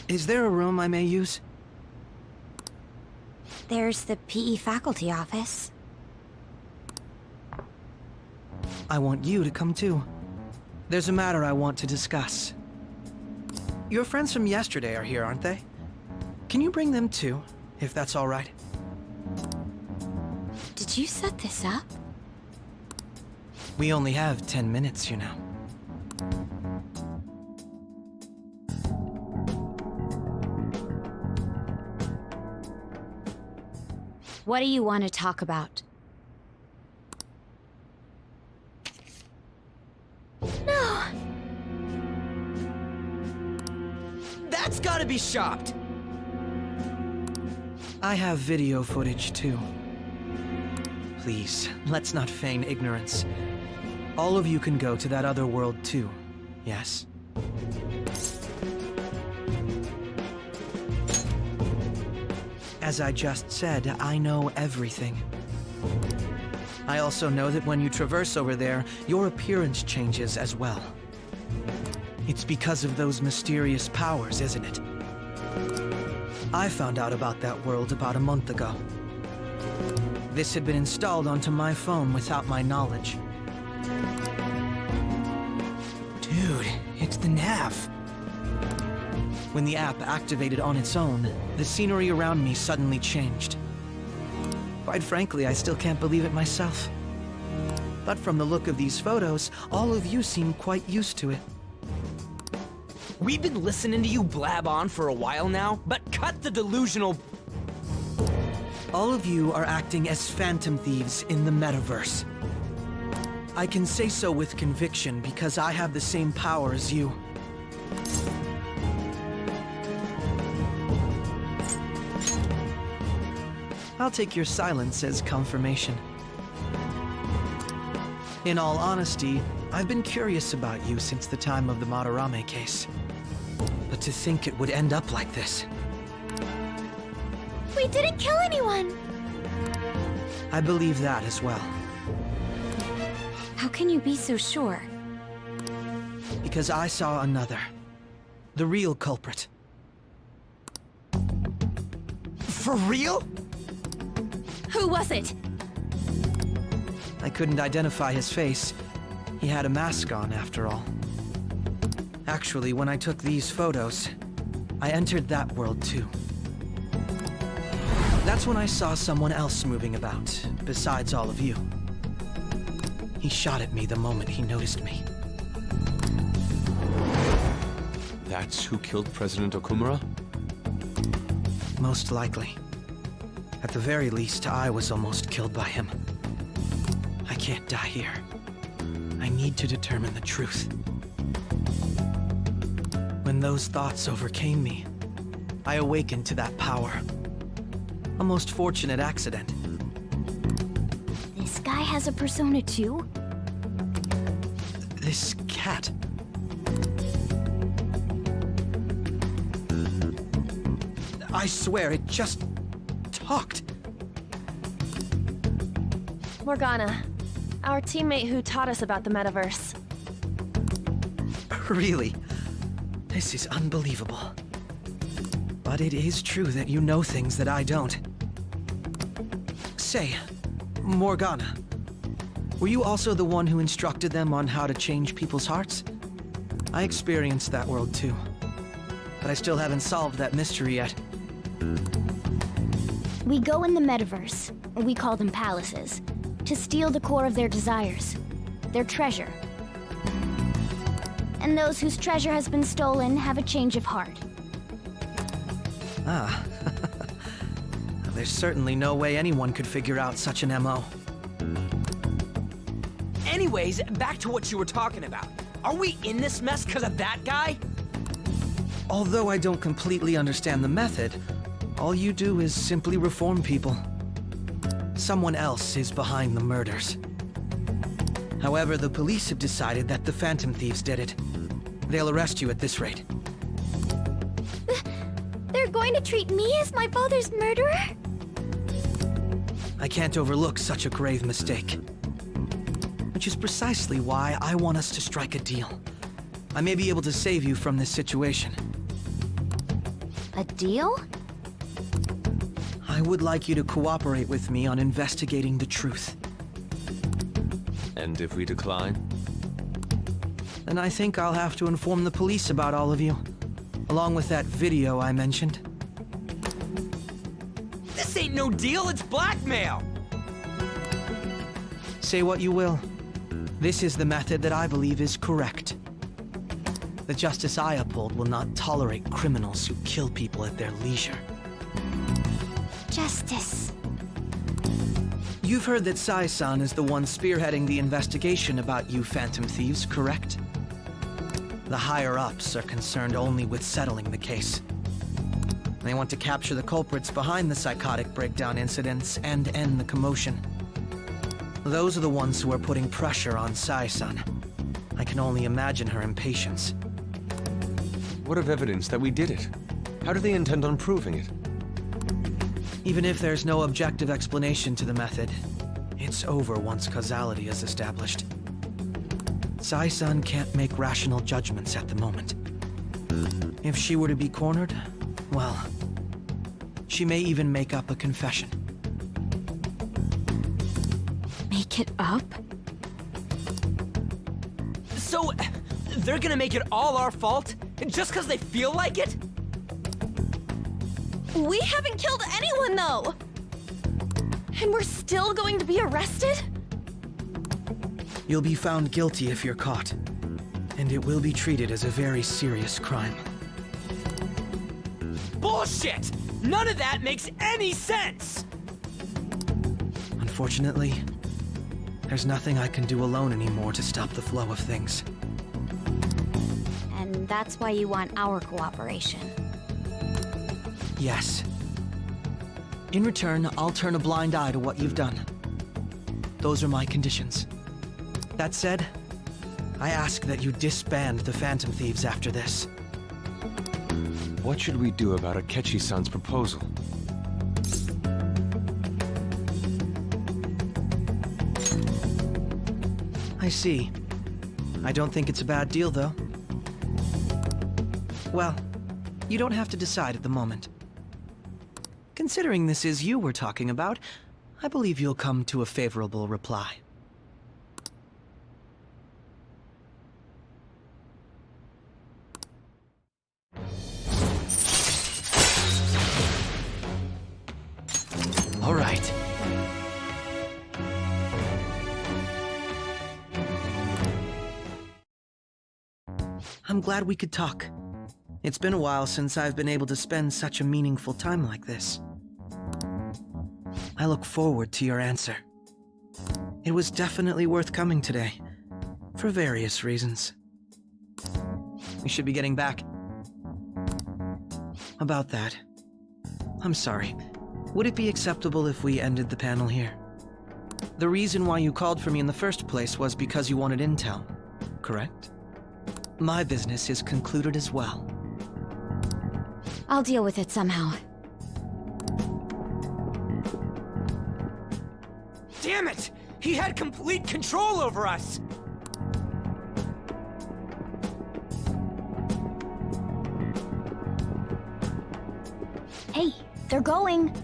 Is there a room I may use? There's the PE faculty office. I want you to come too. There's a matter I want to discuss. Your friends from yesterday are here, aren't they? Can you bring them too, if that's all right? Did you set this up? We only have 10 minutes, you know. What do you want to talk about? No! That's gotta be shopped! I have video footage, too. Please, let's not feign ignorance. All of you can go to that other world, too, yes? As I just said, I know everything. I also know that when you traverse over there, your appearance changes as well. It's because of those mysterious powers, isn't it? I found out about that world about a month ago. This had been installed onto my phone without my knowledge. Dude, it's the nav. When the app activated on its own, the scenery around me suddenly changed. Quite frankly, I still can't believe it myself. But from the look of these photos, all of you seem quite used to it. We've been listening to you blab on for a while now, but cut the delusional... All of you are acting as phantom thieves in the metaverse. I can say so with conviction because I have the same power as you. I'll take your silence as confirmation. In all honesty, I've been curious about you since the time of the Madarame case. But to think it would end up like this. We didn't kill anyone! I believe that as well. How can you be so sure? Because I saw another. The real culprit. For real? Who was it? I couldn't identify his face. He had a mask on, after all. Actually, when I took these photos, I entered that world too. That's when I saw someone else moving about, besides all of you. He shot at me the moment he noticed me. That's who killed President Okumura? Most likely. At the very least, I was almost killed by him. I can't die here. I need to determine the truth. When those thoughts overcame me, I awakened to that power. A most fortunate accident. This guy has a persona too? This cat. I swear, it just talked. Morgana, our teammate who taught us about the metaverse. Really? This is unbelievable. But it is true that you know things that I don't. Say, Morgana, were you also the one who instructed them on how to change people's hearts? I experienced that world too. But I still haven't solved that mystery yet. We go in the metaverse, we call them palaces, to steal the core of their desires, their treasure. And those whose treasure has been stolen have a change of heart. Ah. There's certainly no way anyone could figure out such an MO. Anyways, back to what you were talking about. Are we in this mess because of that guy? Although I don't completely understand the method, all you do is simply reform people. Someone else is behind the murders. However, the police have decided that the Phantom Thieves did it. They'll arrest you at this rate. They're going to treat me as my father's murderer? I can't overlook such a grave mistake. Which is precisely why I want us to strike a deal. I may be able to save you from this situation. A deal? I would like you to cooperate with me on investigating the truth. And if we decline? Then I think I'll have to inform the police about all of you. Along with that video I mentioned. This ain't no deal, it's blackmail! Say what you will. This is the method that I believe is correct. The justice I uphold will not tolerate criminals who kill people at their leisure. Justice. You've heard that Sai-san is the one spearheading the investigation about you Phantom Thieves, correct? The higher-ups are concerned only with settling the case. They want to capture the culprits behind the psychotic breakdown incidents and end the commotion. Those are the ones who are putting pressure on Sai-san. I can only imagine her impatience. What of evidence that we did it? How do they intend on proving it? Even if there's no objective explanation to the method, it's over once causality is established. Sai-san can't make rational judgments at the moment. If she were to be cornered, well, she may even make up a confession. Make it up? So, they're gonna make it all our fault? Just because they feel like it? We haven't killed anyone, though! And we're still going to be arrested? You'll be found guilty if you're caught, and it will be treated as a very serious crime. Bullshit! None of that makes any sense! Unfortunately, there's nothing I can do alone anymore to stop the flow of things. And that's why you want our cooperation. Yes. In return, I'll turn a blind eye to what you've done. Those are my conditions. That said, I ask that you disband the Phantom Thieves after this. What should we do about Akechi-san's proposal? I see. I don't think it's a bad deal, though. Well, you don't have to decide at the moment. Considering this is you we're talking about, I believe you'll come to a favorable reply. All right. I'm glad we could talk. It's been a while since I've been able to spend such a meaningful time like this. I look forward to your answer. It was definitely worth coming today, for various reasons. We should be getting back. About that, I'm sorry. Would it be acceptable if we ended the panel here? The reason why you called for me in the first place was because you wanted intel, correct? My business is concluded as well. I'll deal with it somehow. Damn it! He had complete control over us! Hey, they're going.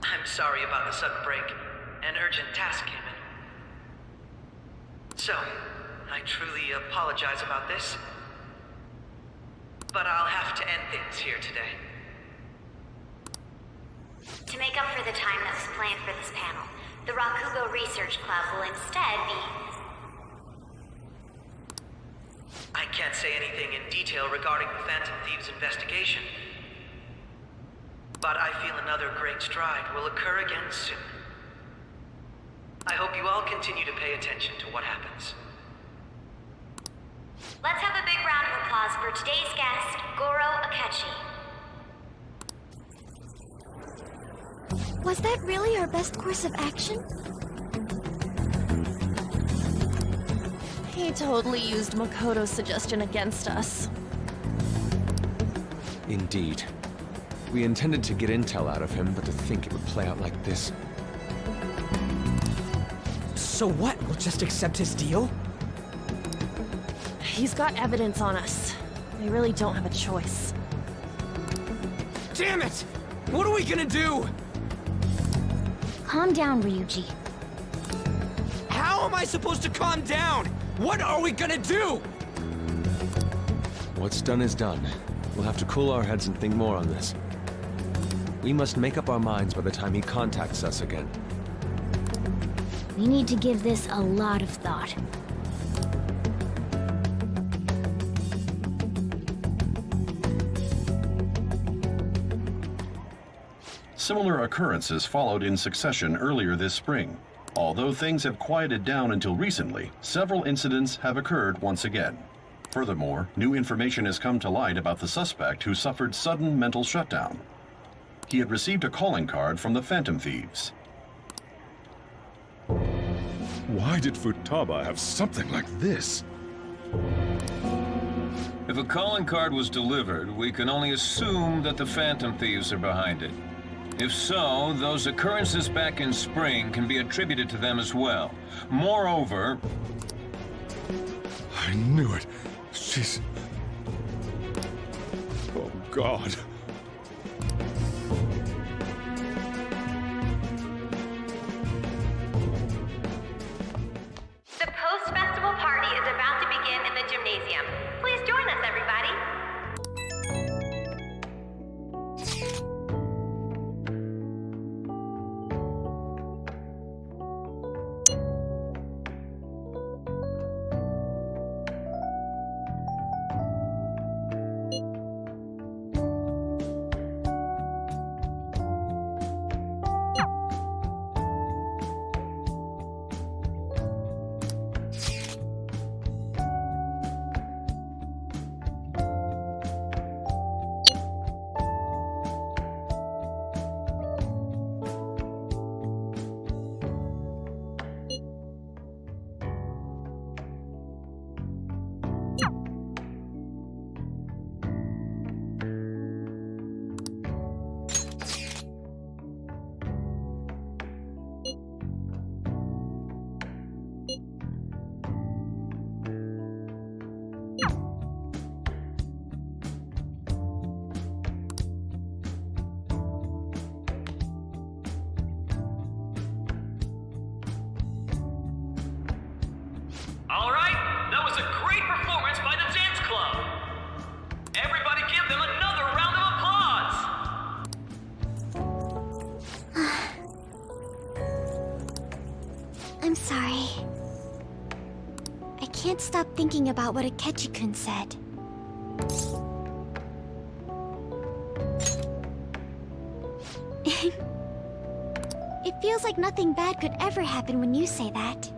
I'm sorry about the sudden break. An urgent task came in. So, I truly apologize about this. But I'll have to end things here today. To make up for the time that was planned for this panel, the Rakugo Research Club will instead be... I can't say anything in detail regarding the Phantom Thieves investigation. But I feel another great stride will occur again soon. I hope you all continue to pay attention to what happens. Let's have a big round of applause for today's guest, Goro Akechi. Was that really our best course of action? He totally used Makoto's suggestion against us. Indeed. We intended to get intel out of him, but to think it would play out like this. So what? We'll just accept his deal? He's got evidence on us. We really don't have a choice. Damn it! What are we gonna do? Calm down, Ryuji. How am I supposed to calm down? What are we gonna do? What's done is done. We'll have to cool our heads and think more on this. We must make up our minds by the time he contacts us again. We need to give this a lot of thought. Similar occurrences followed in succession earlier this spring. Although things have quieted down until recently, several incidents have occurred once again. Furthermore, new information has come to light about the suspect who suffered sudden mental shutdown. He had received a calling card from the Phantom Thieves. Why did Futaba have something like this? If a calling card was delivered, we can only assume that the Phantom Thieves are behind it. If so, those occurrences back in spring can be attributed to them as well. Moreover... I knew it. She's... Oh, God. The post-festival party is about to begin in the gymnasium. Please join us, everybody. All right, that was a great performance by the dance club. Everybody give them another round of applause. I'm sorry. I can't stop thinking about what Akechi-kun said. It feels like nothing bad could ever happen when you say that.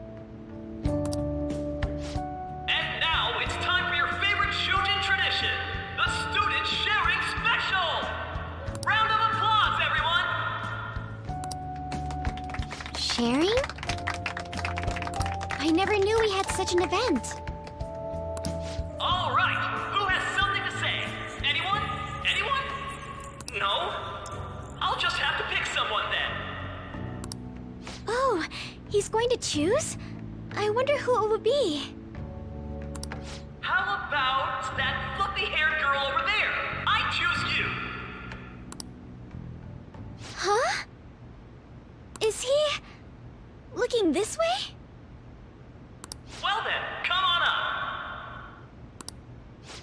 And now it's time for your favorite Shujin tradition, the student sharing special. Round of applause, everyone. Sharing? I never knew we had such an event. All right, who has something to say? Anyone? Anyone? No? I'll just have to pick someone then. Oh, he's going to choose? I wonder who it would be. How about that fluffy-haired girl over there? I choose you. Huh? Is he looking this way? Well then, come on up.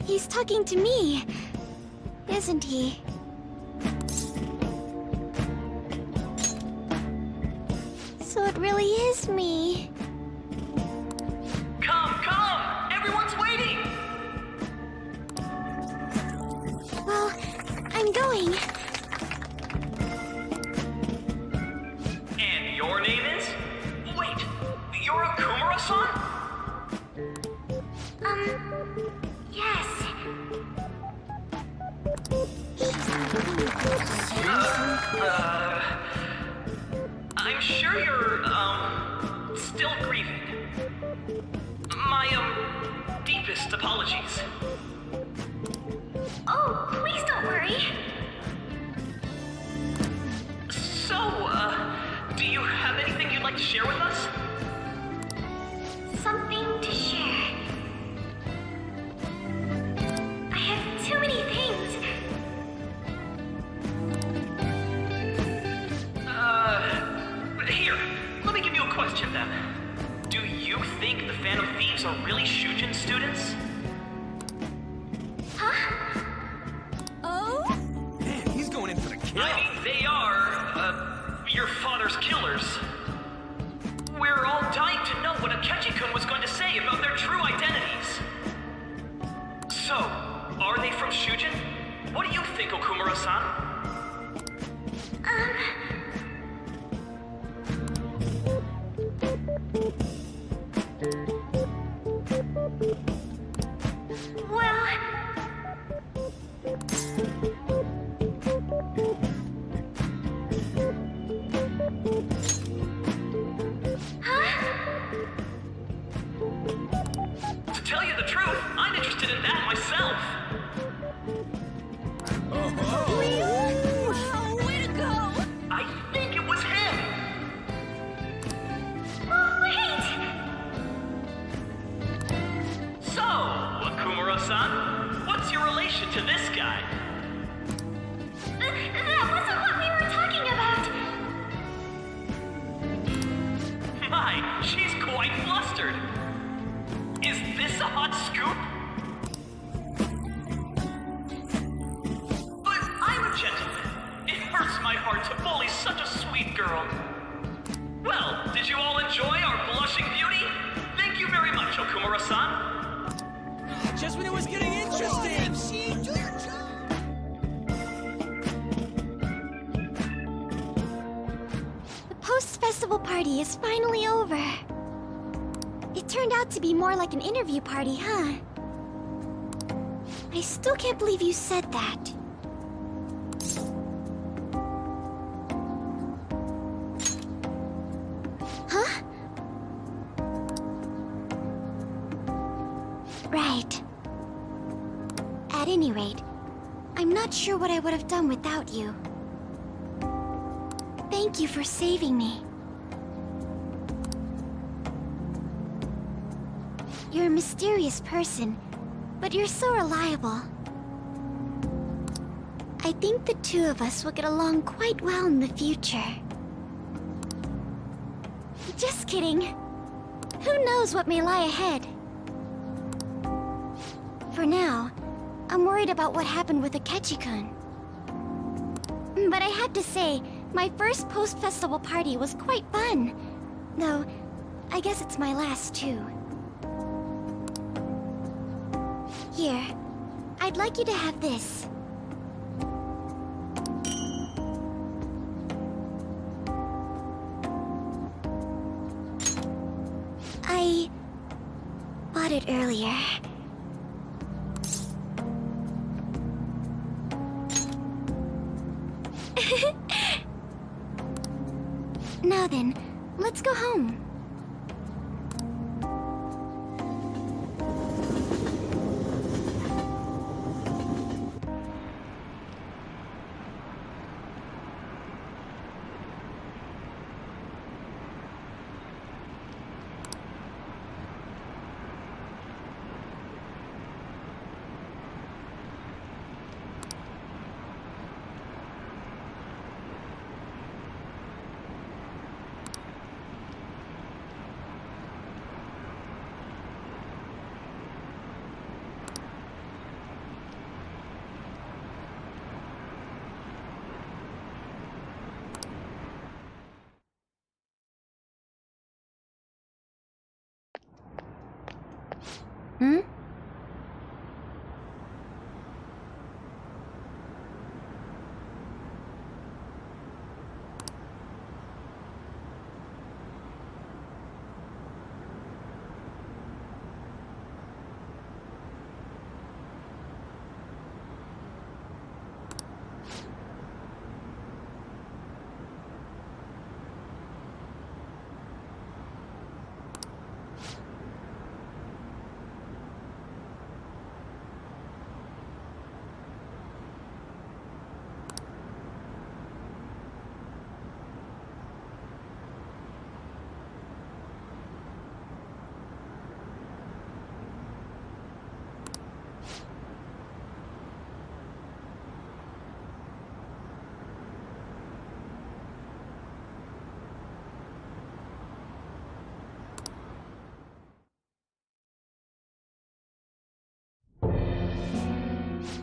He's talking to me, isn't he? So it really is me. Come, come! Everyone's waiting! Well, I'm going. And your name is? Wait, you're Akumura-san? Yes. I'm sure you're, still grieving. My, deepest apologies. Oh, please don't worry. So, do you have anything you'd like to share with us? Something to share. I have too many things. Here, let me give you a question then. Do you think the Phantom Thieves are really Shujin students? Huh? Oh? Man, he's going in for the kill. I mean, they are, your father's killers. We're all dying to know what Akechi-kun was going to say about their true identities. So, are they from Shujin? What do you think, Okumura-san? heart to bully such a sweet girl. Well, did you all enjoy our blushing beauty? Thank you very much, Okumura-san. Just when it was getting interesting! Do your job! The post-festival party is finally over. It turned out to be more like an interview party, huh? I still can't believe you said that. Huh? Right. At any rate, I'm not sure what I would have done without you. Thank you for saving me. You're a mysterious person, but you're so reliable. I think the two of us will get along quite well in the future. Just kidding. Who knows what may lie ahead? For now, I'm worried about what happened with Akechi-kun. But I have to say, my first post-festival party was quite fun. Though, I guess it's my last too. Here, I'd like you to have this. I bought it earlier. Now then, let's go home. Hmm?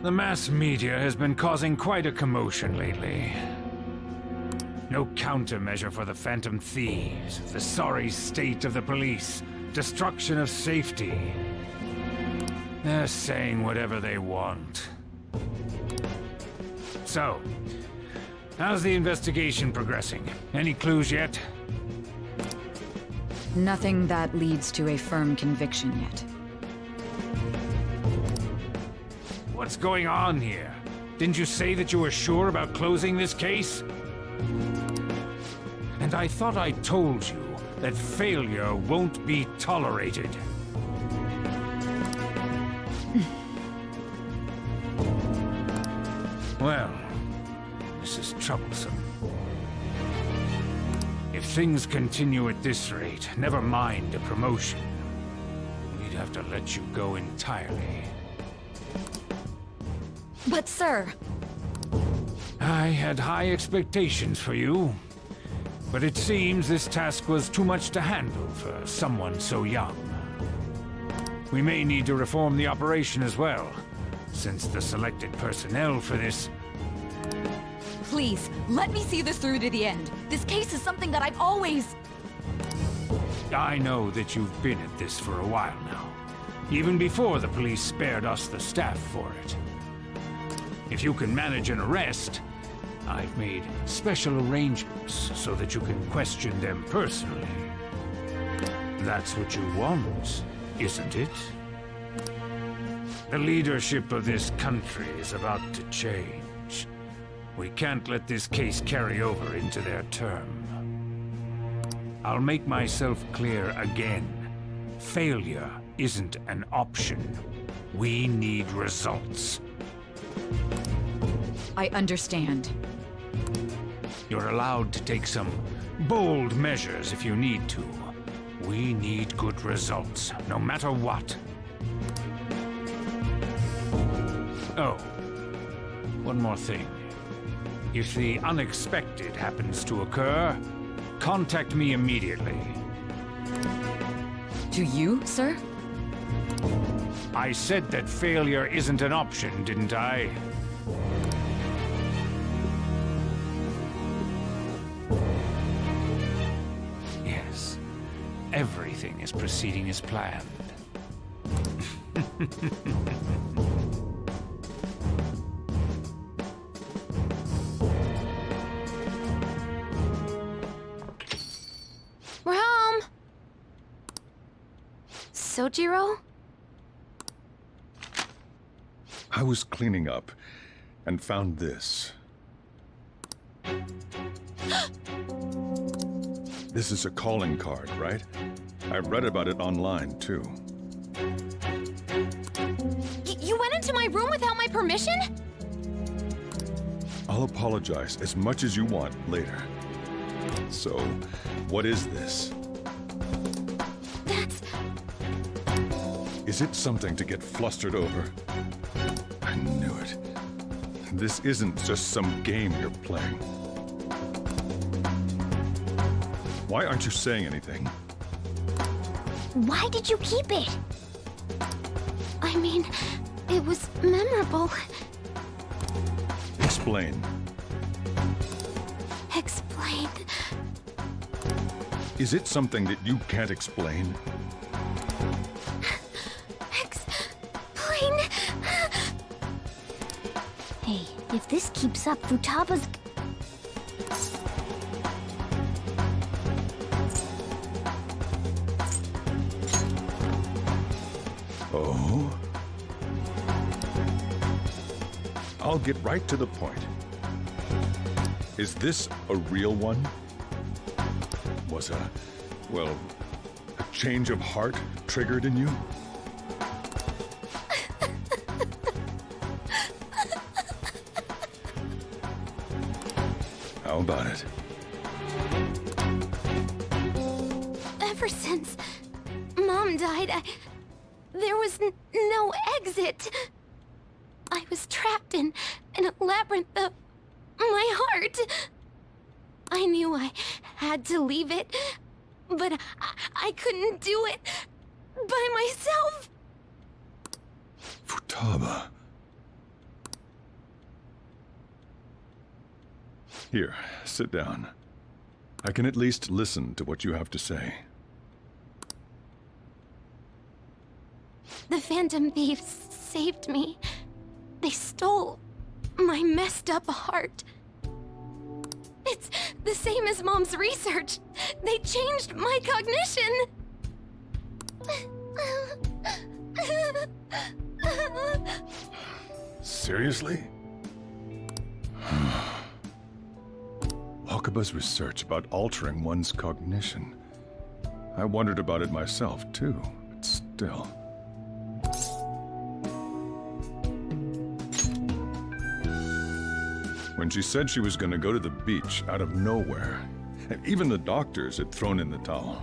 The mass media has been causing quite a commotion lately. No countermeasure for the Phantom Thieves, the sorry state of the police, destruction of safety. They're saying whatever they want. So, how's the investigation progressing? Any clues yet? Nothing that leads to a firm conviction yet. What's going on here? Didn't you say that you were sure about closing this case? And I thought I told you that failure won't be tolerated. Well, this is troublesome. If things continue at this rate, never mind a promotion. We'd have to let you go entirely. But sir... I had high expectations for you. But it seems this task was too much to handle for someone so young. We may need to reform the operation as well, since the selected personnel for this Please, let me see this through to the end. This case is something that I've always... I know that you've been at this for a while now, even before the police spared us the staff for it. If you can manage an arrest, I've made special arrangements so that you can question them personally. That's what you want, isn't it? The leadership of this country is about to change. We can't let this case carry over into their term. I'll make myself clear again. Failure isn't an option. We need results. I understand. You're allowed to take some bold measures if you need to. We need good results, no matter what. Oh, one more thing. If the unexpected happens to occur, contact me immediately. To you, sir? I said that failure isn't an option, didn't I? Yes. Everything is proceeding as planned. We're home! Sojiro? I was cleaning up and found this. This is a calling card, right? I read about it online, too. You went into my room without my permission? I'll apologize as much as you want later. So, what is this? That's... Is it something to get flustered over? I knew it. This isn't just some game you're playing. Why aren't you saying anything? Why did you keep it? I mean, it was memorable. Explain. Explain. Is it something that you can't explain? Explain. Hey, if this keeps up, Futaba's... Oh? I'll get right to the point. Is this a real one? Was a change of heart triggered in you? How about it? Ever since Mom died, there was no exit. I was trapped in a labyrinth of my heart. I knew I had to leave it, but I couldn't do it by myself. Futaba. Here, sit down. I can at least listen to what you have to say. The Phantom Thieves saved me. They stole my messed up heart. It's the same as Mom's research. They changed my cognition. Seriously? Wakaba's research about altering one's cognition. I wondered about it myself, too, but still. When she said she was going to go to the beach out of nowhere, and even the doctors had thrown in the towel.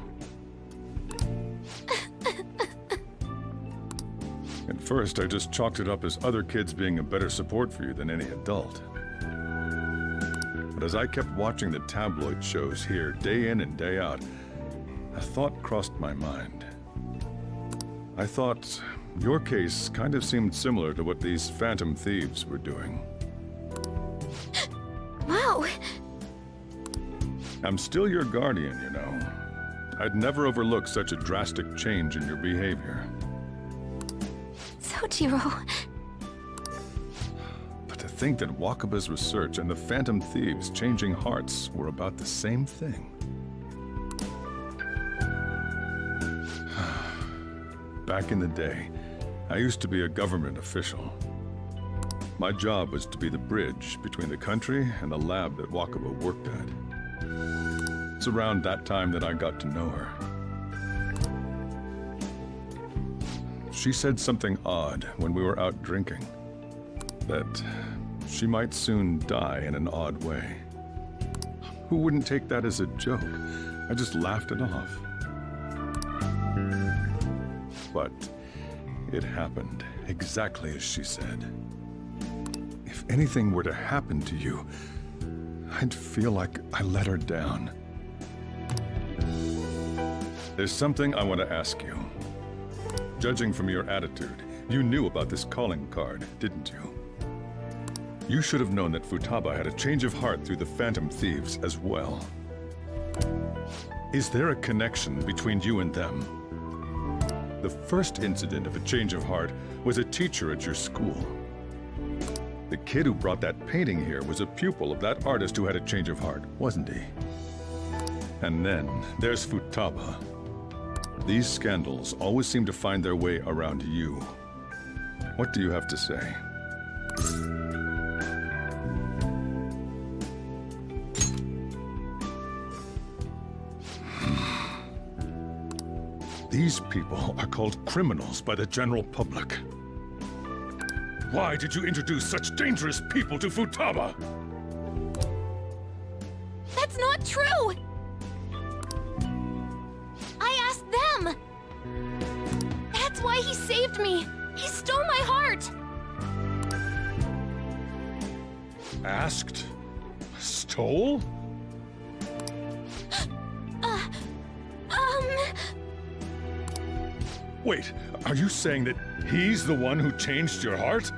At first, I just chalked it up as other kids being a better support for you than any adult. But as I kept watching the tabloid shows here day in and day out, a thought crossed my mind. I thought your case kind of seemed similar to what these Phantom Thieves were doing. Wow. I'm still your guardian, you know. I'd never overlook such a drastic change in your behavior. Sojiro. But to think that Wakaba's research and the Phantom Thieves changing hearts were about the same thing. Back in the day, I used to be a government official. My job was to be the bridge between the country and the lab that Wakaba worked at. It's around that time that I got to know her. She said something odd when we were out drinking. That she might soon die in an odd way. Who wouldn't take that as a joke? I just laughed it off. But it happened exactly as she said. If anything were to happen to you, I'd feel like I let her down. There's something I want to ask you. Judging from your attitude, you knew about this calling card, didn't you? You should have known that Futaba had a change of heart through the Phantom Thieves as well. Is there a connection between you and them? The first incident of a change of heart was a teacher at your school. The kid who brought that painting here was a pupil of that artist who had a change of heart, wasn't he? And then there's Futaba. These scandals always seem to find their way around you. What do you have to say? These people are called criminals by the general public. Why did you introduce such dangerous people to Futaba? That's not true! I asked them! That's why he saved me! He stole my heart! Asked? Stole? Wait, are you saying that he's the one who changed your heart?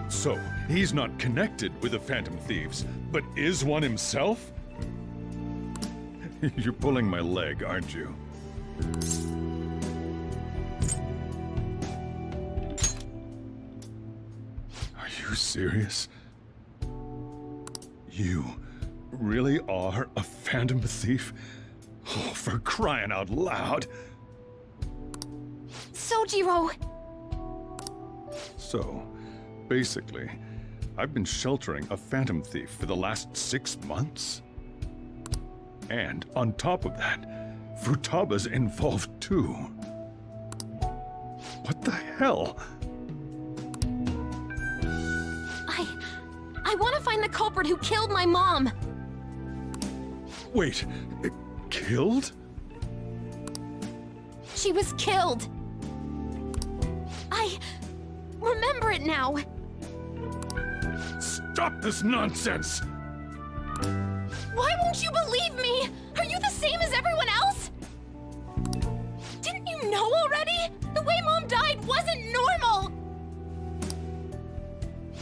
So, he's not connected with the Phantom Thieves, but is one himself? You're pulling my leg, aren't you? Are you serious? You really are a Phantom Thief? Oh, for crying out loud! Sojiro! So, basically, I've been sheltering a Phantom Thief for the last 6 months? And on top of that, Futaba's involved too. What the hell? I want to find the culprit who killed my mom! Wait, killed? She was killed! I remember it now! Stop this nonsense! Why won't you believe me? Are you the same as everyone else? Didn't you know already? The way Mom died wasn't normal!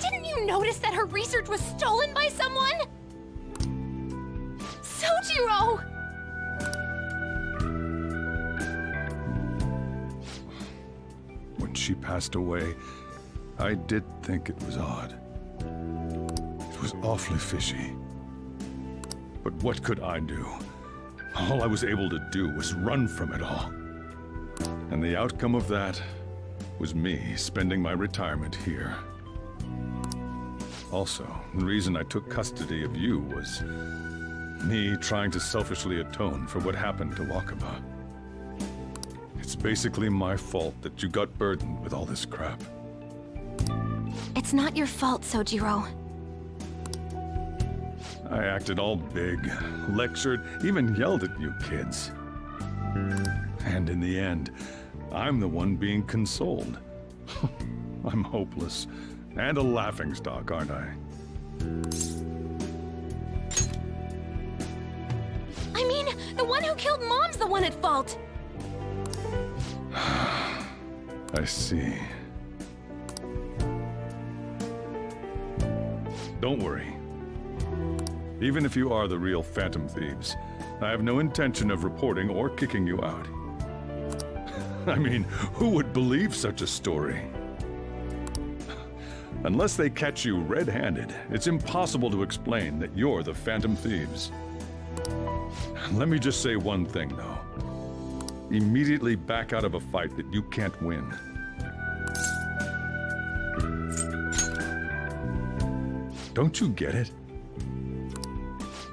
Didn't you notice that her research was stolen by someone? Sojiro! When she passed away, I did think it was odd. It was awfully fishy. But what could I do? All I was able to do was run from it all. And the outcome of that was me spending my retirement here. Also, the reason I took custody of you was me trying to selfishly atone for what happened to Wakaba. It's basically my fault that you got burdened with all this crap. It's not your fault, Sojiro. I acted all big, lectured, even yelled at you kids. And in the end, I'm the one being consoled. I'm hopeless. And a laughingstock, aren't I? I mean, the one who killed Mom's the one at fault! I see. Don't worry. Even if you are the real Phantom Thieves, I have no intention of reporting or kicking you out. I mean, who would believe such a story? Unless they catch you red-handed, it's impossible to explain that you're the Phantom Thieves. Let me just say one thing, though. Immediately back out of a fight that you can't win. Don't you get it?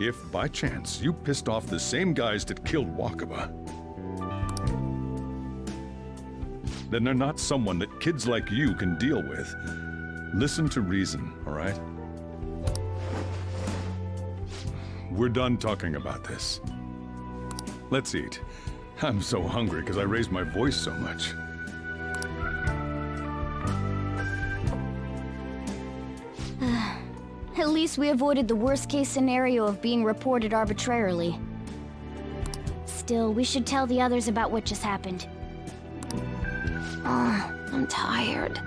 If, by chance, you pissed off the same guys that killed Wakaba, then they're not someone that kids like you can deal with. Listen to reason, all right? We're done talking about this. Let's eat. I'm so hungry because I raised my voice so much. At least we avoided the worst-case scenario of being reported arbitrarily. Still, we should tell the others about what just happened. I'm tired.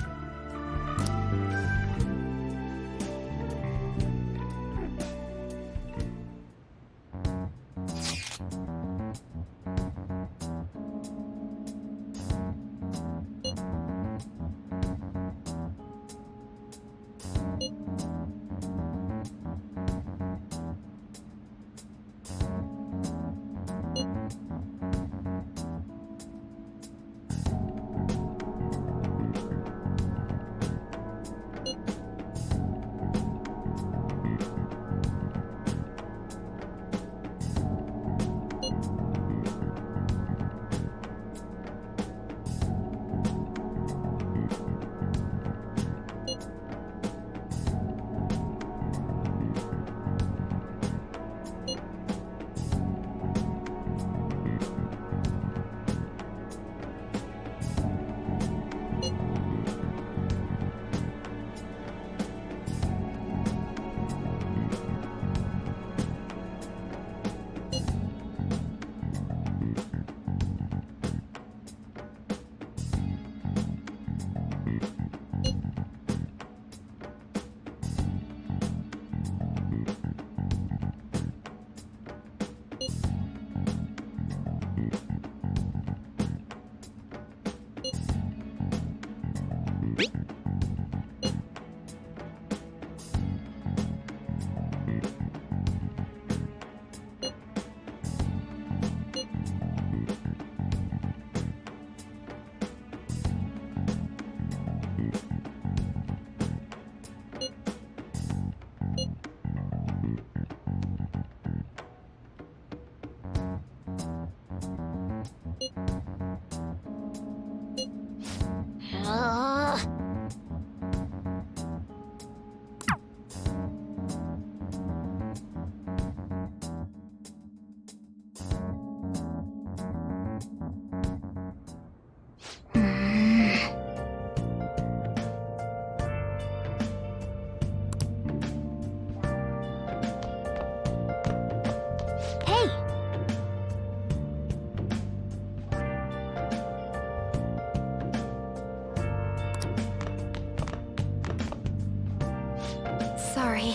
Sorry.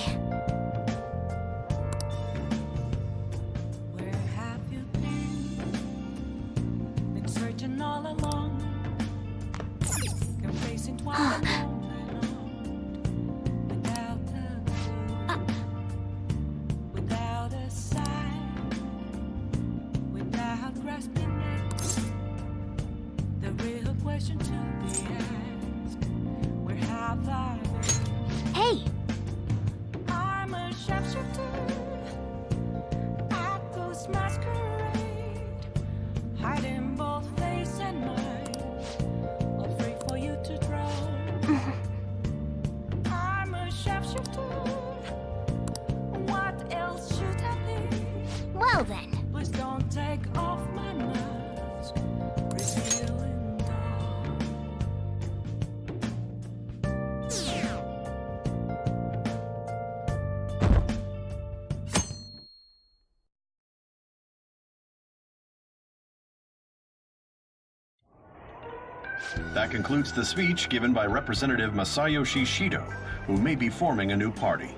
Where have you been? Been searching all along. Confessing twice on and on. Without a clue. Without a sign. Without grasping it. The real question to be asked. Where have I been? Hey! I'm a sharpshooter at Ghost Masquerade, hiding both face and mind, all free for you to draw. I'm a sharpshooter. What else should I be? Well then. Please don't take off my mask, revealing dawn. That concludes the speech given by Representative Masayoshi Shido, who may be forming a new party.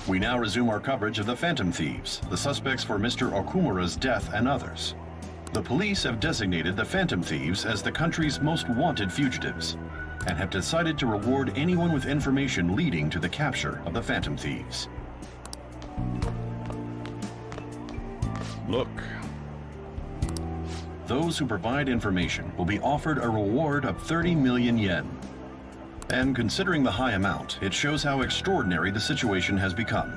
We now resume our coverage of the Phantom Thieves, the suspects for Mr. Okumura's death and others. The police have designated the Phantom Thieves as the country's most wanted fugitives, and have decided to reward anyone with information leading to the capture of the Phantom Thieves. Look. Those who provide information will be offered a reward of 30 million yen. And considering the high amount, it shows how extraordinary the situation has become.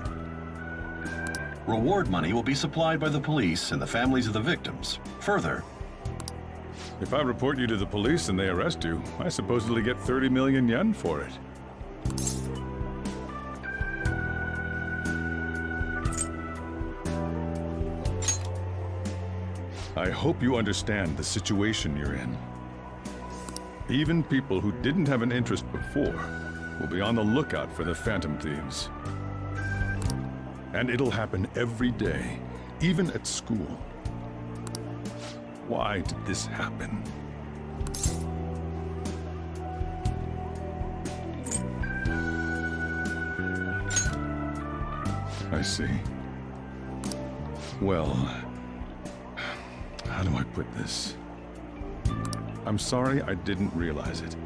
Reward money will be supplied by the police and the families of the victims. Further, If I report you to the police and they arrest you, I supposedly get 30 million yen for it. I hope you understand the situation you're in. Even people who didn't have an interest before will be on the lookout for the Phantom Thieves. And it'll happen every day, even at school. Why did this happen? I see. Well, how do I put this? I'm sorry I didn't realize it.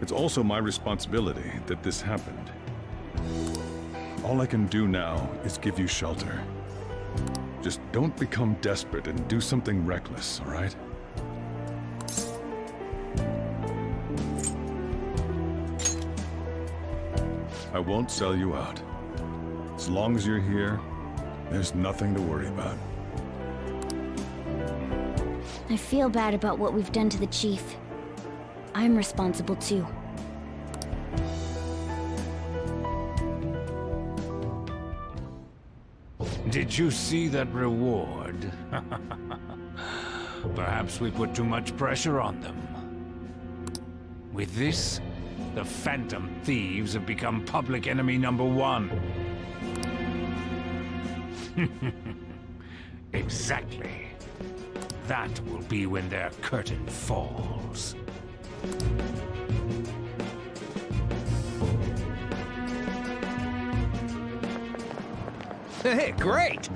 It's also my responsibility that this happened. All I can do now is give you shelter. Just don't become desperate and do something reckless, all right? I won't sell you out. As long as you're here, there's nothing to worry about. I feel bad about what we've done to the chief. I'm responsible too. Did you see that reward? Perhaps we put too much pressure on them. With this, the Phantom Thieves have become public enemy #1. Exactly. That will be when their curtain falls. Hey, great!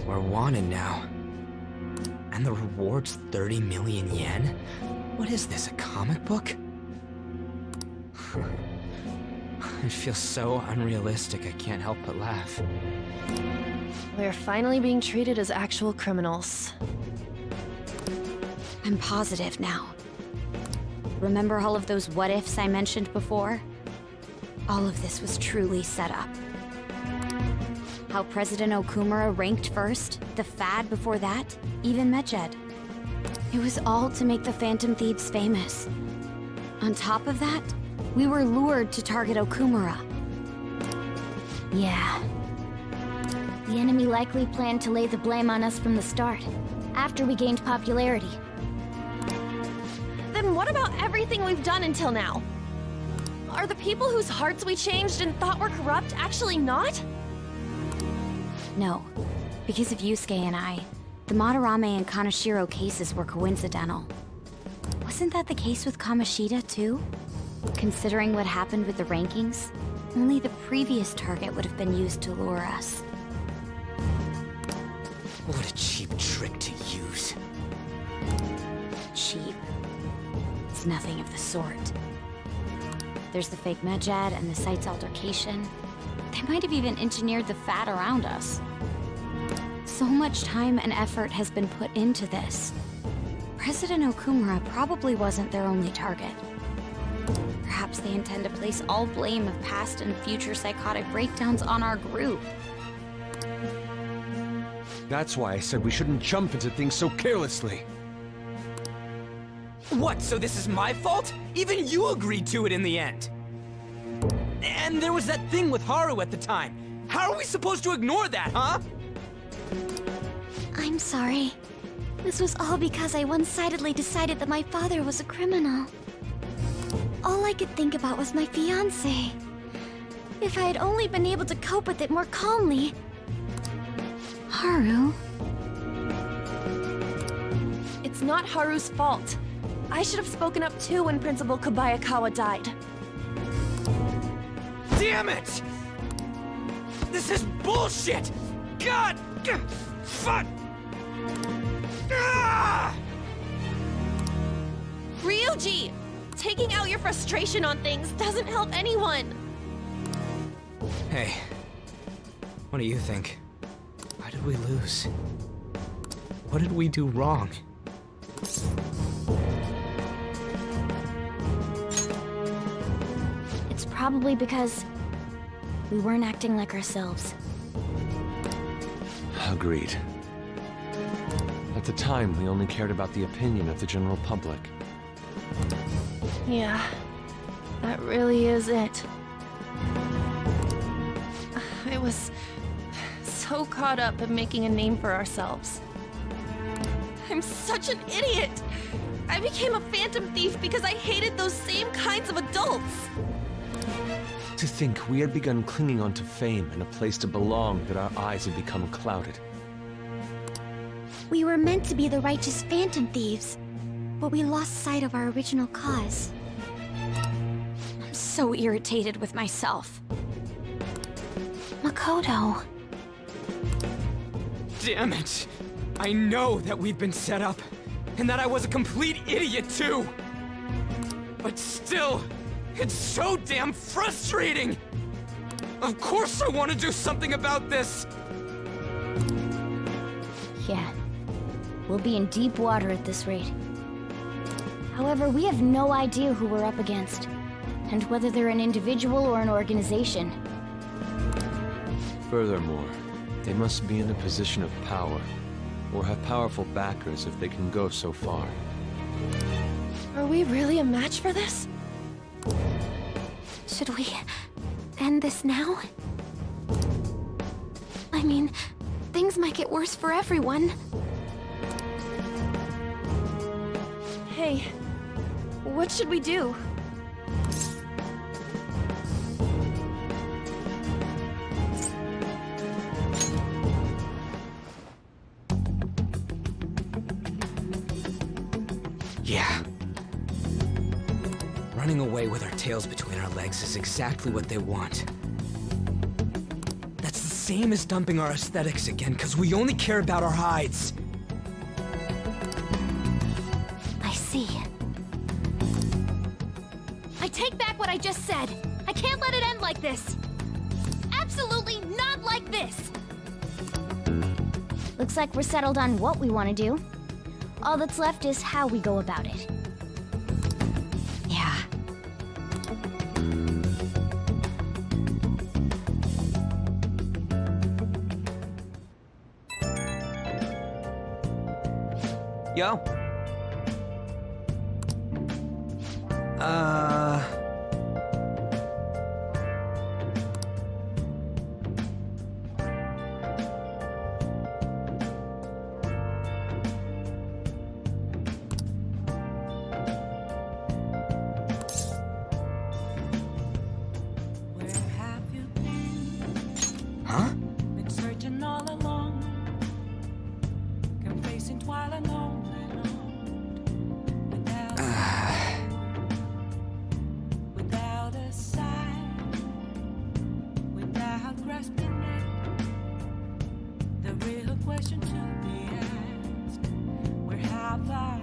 We're wanted now. And the reward's 30 million yen? What is this, a comic book? It feels so unrealistic I can't help but laugh. We're finally being treated as actual criminals. I'm positive now. Remember all of those what-ifs I mentioned before? All of this was truly set up. How President Okumura ranked first, the Fad before that, even Medjed. It was all to make the Phantom Thieves famous. On top of that, we were lured to target Okumura. Yeah. The enemy likely planned to lay the blame on us from the start, after we gained popularity. Then what about everything we've done until now? Are the people whose hearts we changed and thought were corrupt actually not? No. Because of Yusuke and I, the Madarame and Kaneshiro cases were coincidental. Wasn't that the case with Kamoshida, too? Considering what happened with the rankings, only the previous target would have been used to lure us. What a cheap trick to use. Cheap. It's nothing of the sort. There's the fake Medjed and the site's altercation. They might have even engineered the fat around us. So much time and effort has been put into this. President Okumura probably wasn't their only target. Perhaps they intend to place all blame of past and future psychotic breakdowns on our group. That's why I said we shouldn't jump into things so carelessly. What, so this is my fault? Even you agreed to it in the end. And there was that thing with Haru at the time. How are we supposed to ignore that, huh? I'm sorry. This was all because I one-sidedly decided that my father was a criminal. All I could think about was my fiancé. If I had only been able to cope with it more calmly... Haru? It's not Haru's fault. I should have spoken up too when Principal Kobayakawa died. Damn it! This is bullshit! God! Fuck! Ah! Ryuji! Taking out your frustration on things doesn't help anyone! Hey, what do you think? Why did we lose? What did we do wrong? It's probably because we weren't acting like ourselves. Agreed. At the time, we only cared about the opinion of the general public. Yeah, that really is it. I was so caught up in making a name for ourselves. I'm such an idiot! I became a phantom thief because I hated those same kinds of adults! To think we had begun clinging onto fame and a place to belong that our eyes had become clouded. We were meant to be the righteous phantom thieves, but we lost sight of our original cause. I'm so irritated with myself. Makoto. Damn it! I know that we've been set up, and that I was a complete idiot too! But still, it's so damn frustrating! Of course I want to do something about this! Yeah. We'll be in deep water at this rate. However, we have no idea who we're up against, and whether they're an individual or an organization. Furthermore, they must be in a position of power, or have powerful backers if they can go so far. Are we really a match for this? Should we end this now? I mean, things might get worse for everyone. Hey, what should we do? Yeah. Running away with our tails between our legs is exactly what they want. That's the same as dumping our aesthetics again, because we only care about our hides. I see. I take back what I just said. I can't let it end like this. Absolutely not like this. Looks like we're settled on what we want to do. All that's left is how we go about it. Yeah. Yo. searching all along, confessing while alone without a sign, without grasping it. The real question to be asked: where have I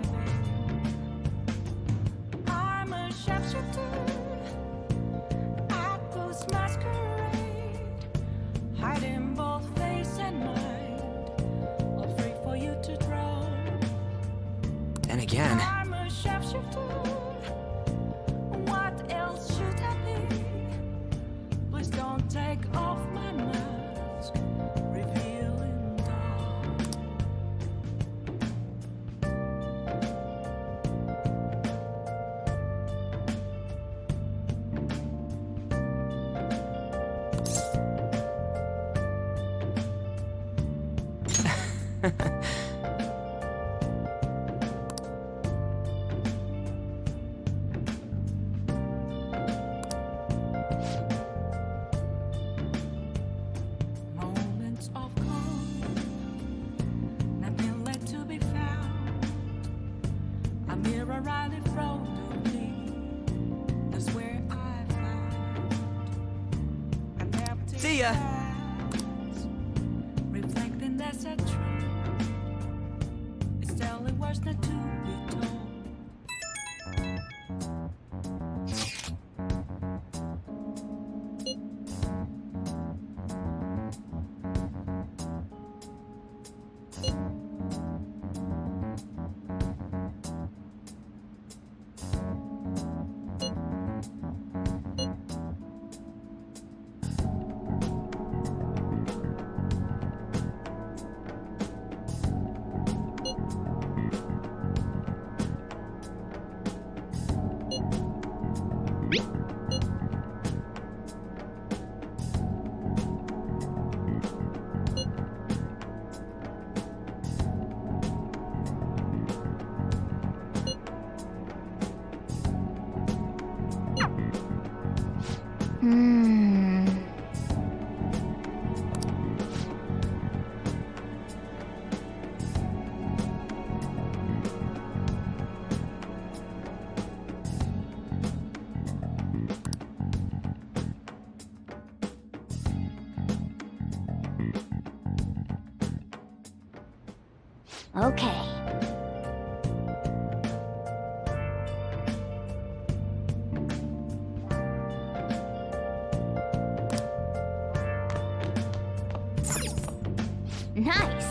been? I'm a sharpshooter at Ghost Masquerade, hiding both face and mind, all free for you to draw. Then again, I'm a sharpshooter. What else should I be? Please don't take off my mask, revealing dawn. Moments of calm, nothing left to be found. A mirror right in front of me, that's where I found an empty See ya. glass, reflecting that's a truth. It's telling words not to be told. Okay. Nice.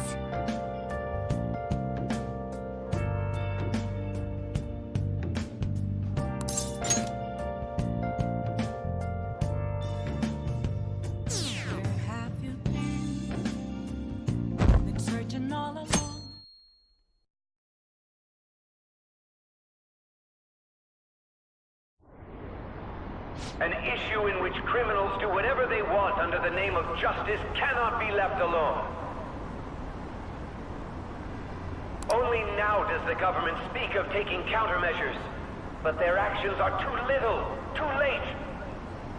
Where have you been searching all along? An issue in which criminals do whatever they want under the name of justice cannot be left alone. Only now does the government speak of taking countermeasures, but their actions are too little, too late.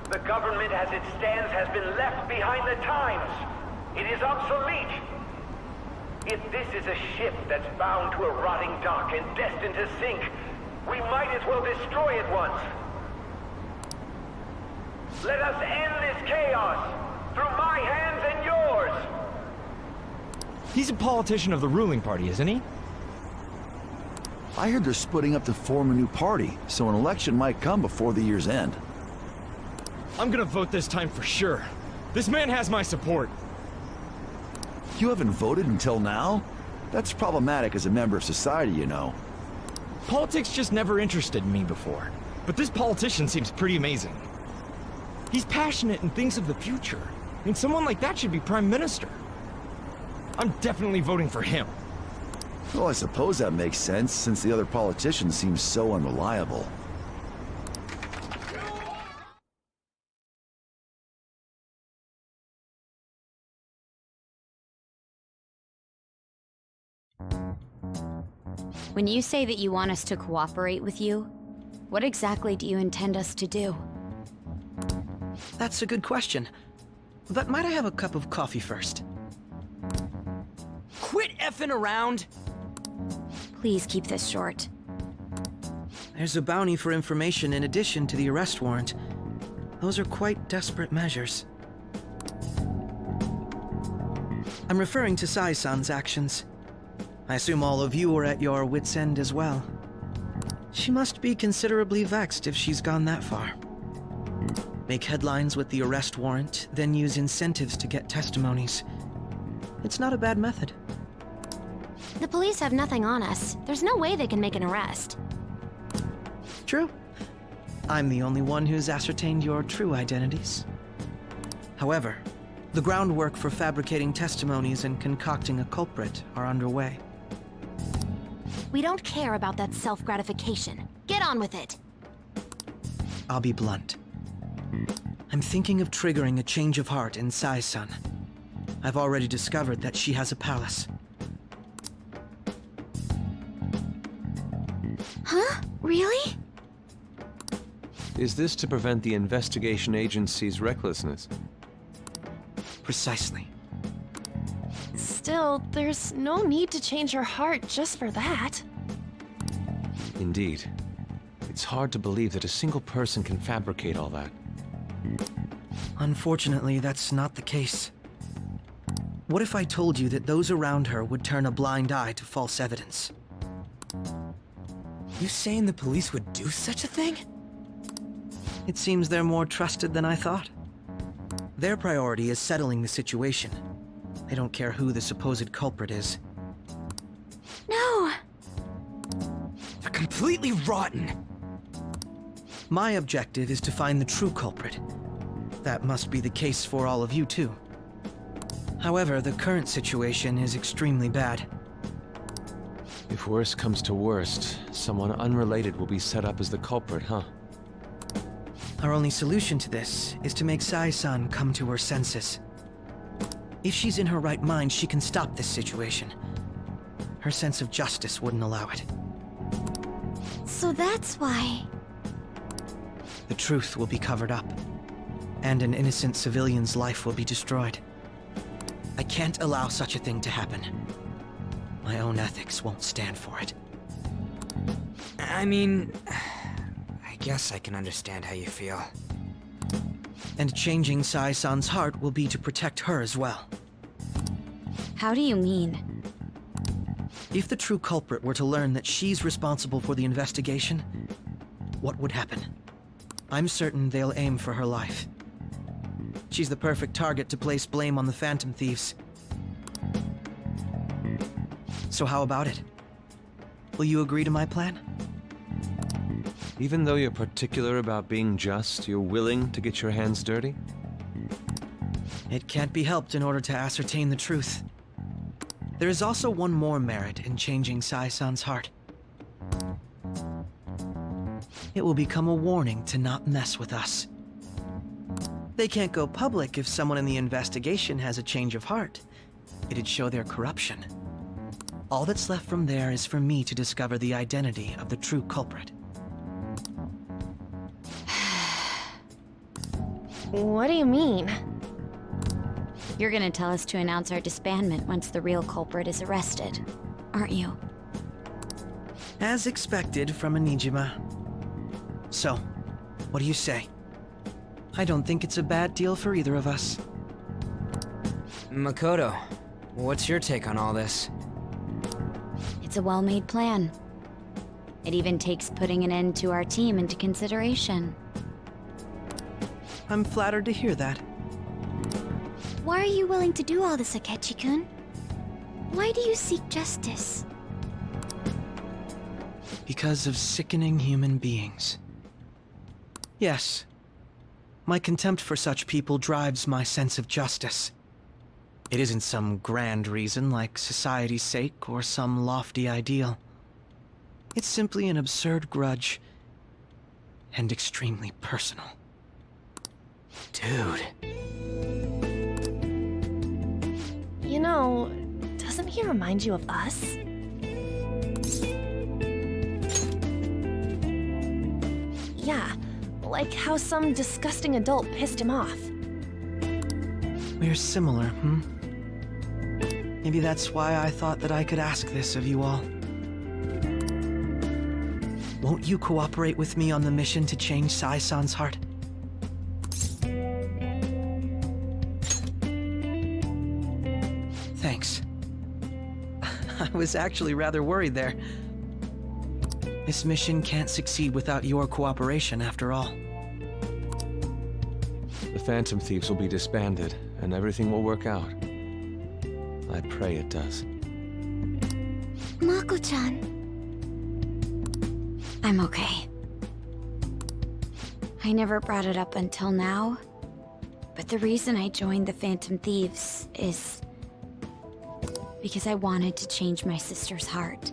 The government as it stands has been left behind the times. It is obsolete. If this is a ship that's bound to a rotting dock and destined to sink, we might as well destroy it once. Let us end this chaos through my hands and yours. he's a politician of the ruling party, isn't he? I heard they're splitting up to form a new party, so an election might come before the year's end. I'm gonna vote this time for sure. This man has my support. You haven't voted until now? That's problematic as a member of society, you know. Politics just never interested me before, but this politician seems pretty amazing. He's passionate and thinks of the future, and someone like that should be prime minister. I'm definitely voting for him. Well, I suppose that makes sense, since the other politician seems so unreliable. When you say that you want us to cooperate with you, what exactly do you intend us to do? That's a good question. But might I have a cup of coffee first? quit effing around? Please keep this short. There's a bounty for information in addition to the arrest warrant. Those are quite desperate measures. I'm referring to Sai-san's actions. I assume all of you are at your wits' end as well. She must be considerably vexed if she's gone that far. Make headlines with the arrest warrant, then use incentives to get testimonies. It's not a bad method. The police have nothing on us. There's no way they can make an arrest. True. I'm the only one who's ascertained your true identities. However, the groundwork for fabricating testimonies and concocting a culprit are underway. We don't care about that self-gratification. Get on with it. I'll be blunt. I'm thinking of triggering a change of heart in Sai-san. I've already discovered that she has a palace. Huh? Really? Is this to prevent the investigation agency's recklessness? Precisely. Still, there's no need to change her heart just for that. Indeed. It's hard to believe that a single person can fabricate all that. Unfortunately, that's not the case. What if I told you that those around her would turn a blind eye to false evidence? You saying the police would do such a thing? It seems they're more trusted than I thought. Their priority is settling the situation. They don't care who the supposed culprit is. No! They're completely rotten! My objective is to find the true culprit. That must be the case for all of you too. However, the current situation is extremely bad. If worst comes to worst, someone unrelated will be set up as the culprit, huh? Our only solution to this is to make Sai-san come to her senses. If she's in her right mind, she can stop this situation. Her sense of justice wouldn't allow it. So that's why... The truth will be covered up, and an innocent civilian's life will be destroyed. I can't allow such a thing to happen. My own ethics won't stand for it. I mean, I guess I can understand how you feel. And changing Sai-san's heart will be to protect her as well. How do you mean? If the true culprit were to learn that she's responsible for the investigation, what would happen? I'm certain they'll aim for her life. She's the perfect target to place blame on the Phantom Thieves. So how about it? Will you agree to my plan? Even though you're particular about being just, you're willing to get your hands dirty? It can't be helped in order to ascertain the truth. There is also one more merit in changing Sai-san's heart. It will become a warning to not mess with us. They can't go public if someone in the investigation has a change of heart. It'd show their corruption. All that's left from there is for me to discover the identity of the true culprit. What do you mean? You're gonna tell us to announce our disbandment once the real culprit is arrested, aren't you? As expected from a Nijima. So, what do you say? I don't think it's a bad deal for either of us. Makoto, what's your take on all this? It's a well-made plan. It even takes putting an end to our team into consideration. I'm flattered to hear that. Why are you willing to do all this, Akechi-kun? Why do you seek justice? Because of sickening human beings. Yes. My contempt for such people drives my sense of justice. It isn't some grand reason like society's sake or some lofty ideal. It's simply an absurd grudge, and extremely personal. Dude. You know, doesn't he remind you of us? Yeah, like how some disgusting adult pissed him off. We're similar, Maybe that's why I thought that I could ask this of you all. Won't you cooperate with me on the mission to change Sai-san's heart? Thanks. I was actually rather worried there. This mission can't succeed without your cooperation, after all. The Phantom Thieves will be disbanded, and everything will work out. I pray it does. Mako-chan. I'm okay. I never brought it up until now, but the reason I joined the Phantom Thieves is because I wanted to change my sister's heart.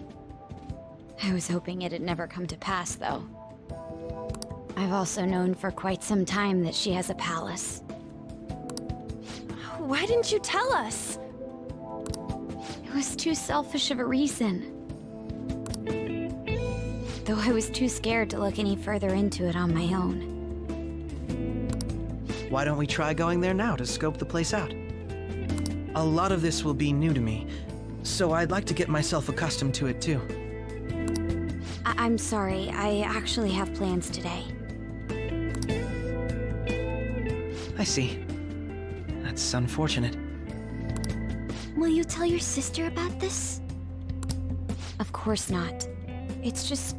I was hoping it'd never come to pass, though. I've also known for quite some time that she has a palace. Why didn't you tell us? It was too selfish of a reason. Though I was too scared to look any further into it on my own. Why don't we try going there now to scope the place out? A lot of this will be new to me, so I'd like to get myself accustomed to it too. I'm sorry, I actually have plans today. I see. That's unfortunate. Will you tell your sister about this? Of course not. It's just...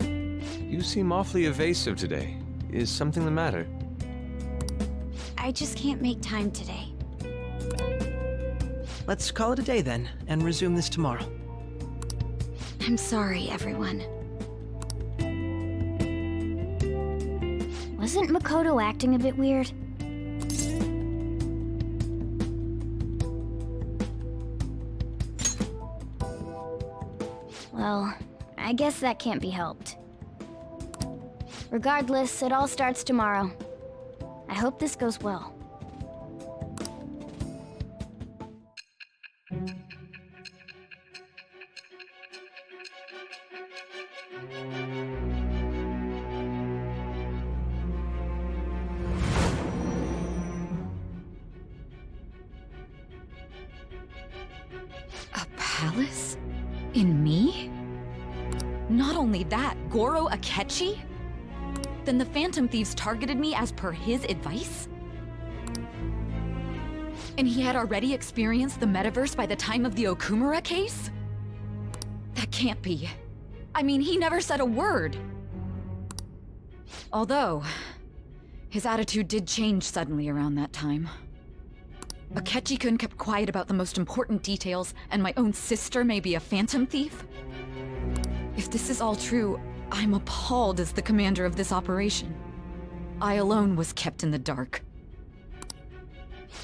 You seem awfully evasive today. Is something the matter? I just can't make time today. Let's call it a day then, and resume this tomorrow. I'm sorry, everyone. Wasn't Makoto acting a bit weird? Well, I guess that can't be helped. Regardless, it all starts tomorrow. I hope this goes well. A palace? In me? Not only that, Goro Akechi? Then the Phantom Thieves targeted me as per his advice? And he had already experienced the metaverse by the time of the Okumura case? That can't be. I mean, he never said a word. Although, his attitude did change suddenly around that time. Akechi-kun kept quiet about the most important details, and my own sister may be a Phantom Thief? If this is all true, I'm appalled as the commander of this operation. I alone was kept in the dark.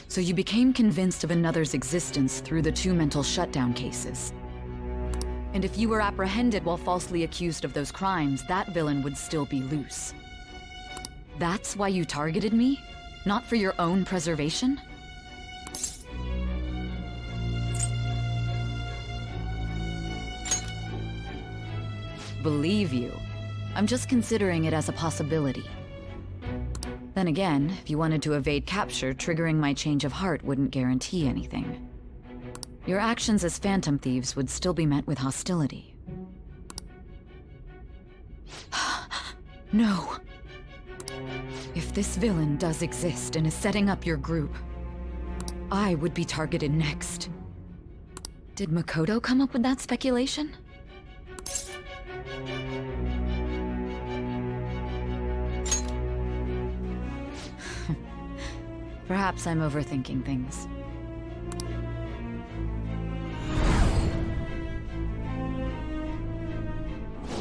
So you became convinced of another's existence through the 2 mental shutdown cases. And if you were apprehended while falsely accused of those crimes, that villain would still be loose. That's why you targeted me? Not for your own preservation? Believe you. I'm just considering it as a possibility. Then again, if you wanted to evade capture, triggering my change of heart wouldn't guarantee anything. Your actions as Phantom Thieves would still be met with hostility. No. If this villain does exist and is setting up your group, I would be targeted next. Did Makoto come up with that speculation? Perhaps I'm overthinking things.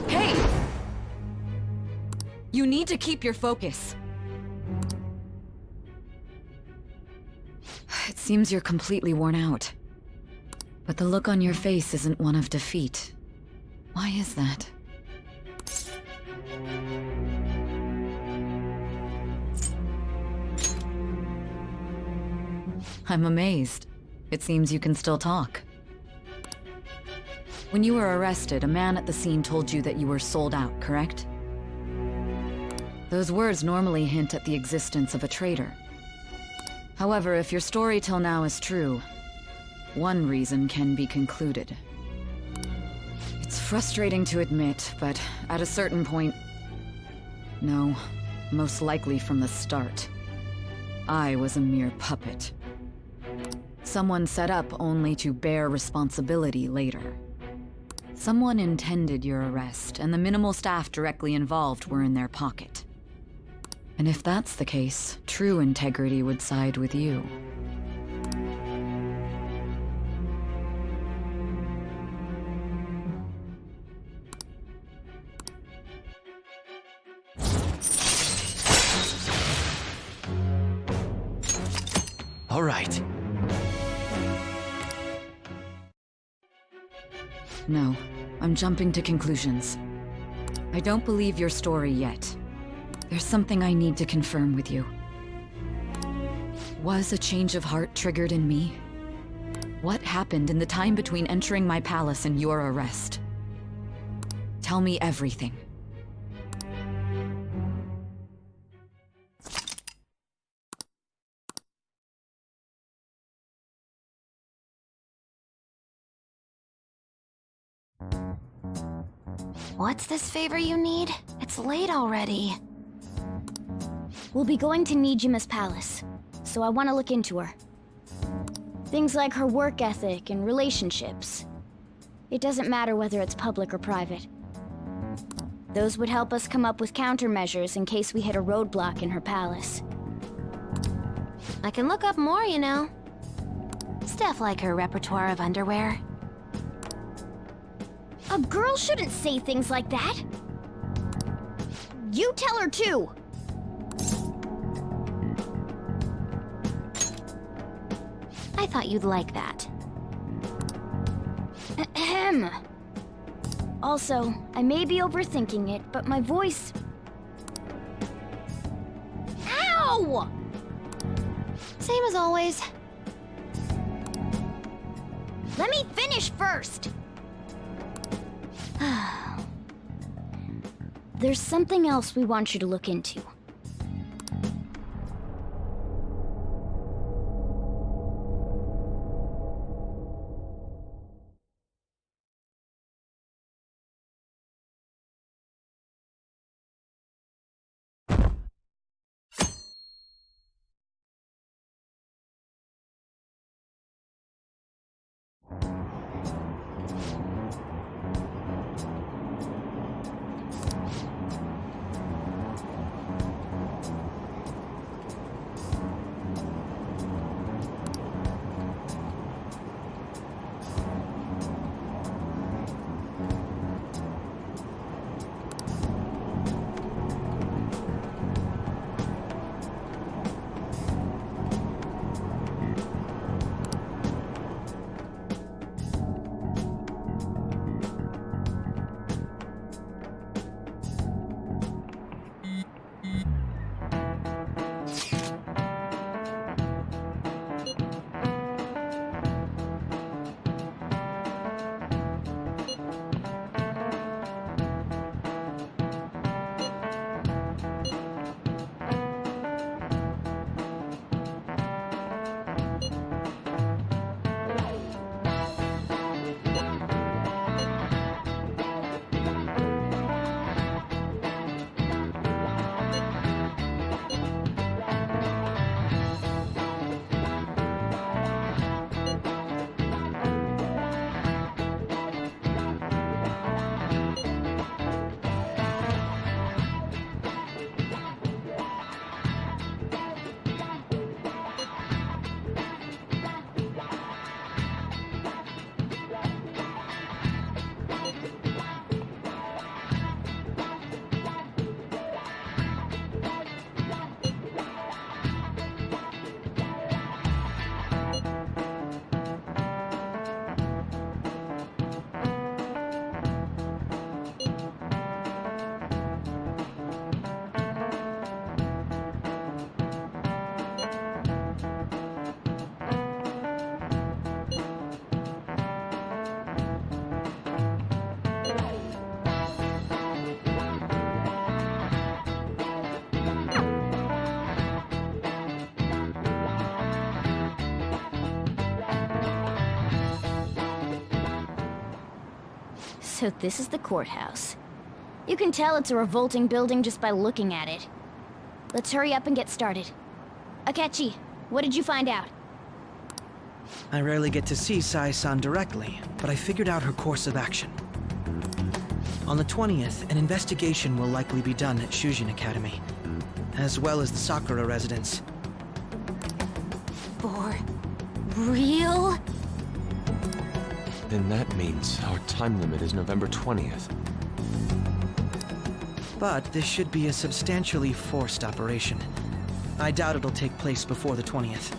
Hey! You need to keep your focus. It seems you're completely worn out. But the look on your face isn't one of defeat. Why is that? I'm amazed. It seems you can still talk. When you were arrested, a man at the scene told you that you were sold out, correct? Those words normally hint at the existence of a traitor. However, if your story till now is true, One reason can be concluded. It's frustrating to admit, but at a certain point... No, most likely from the start. I was a mere puppet. Someone set up only to bear responsibility later. Someone intended your arrest, and the minimal staff directly involved were in their pocket. And if that's the case, true integrity would side with you. All right. No, I'm jumping to conclusions. I don't believe your story yet. There's something I need to confirm with you. Was a change of heart triggered in me? What happened in the time between entering my palace and your arrest? Tell me everything. What's this favor you need? It's late already. We'll be going to Nijima's palace, so I want to look into her. Things like her work ethic and relationships. It doesn't matter whether it's public or private. Those would help us come up with countermeasures in case we hit a roadblock in her palace. I can look up more, you know. Stuff like her repertoire of underwear. A girl shouldn't say things like that. You tell her too. I thought you'd like that. Ahem. Also, I may be overthinking it, but my voice... Ow! Same as always. Let me finish first! There's something else we want you to look into. So this is the courthouse. You can tell it's a revolting building just by looking at it. Let's hurry up and get started. Akechi, what did you find out? I rarely get to see Sai-san directly, but I figured out her course of action. On the 20th, an investigation will likely be done at Shujin Academy, as well as the Sakura residence. For real? Then that means our time limit is November 20th. But this should be a substantially forced operation. I doubt it'll take place before the 20th.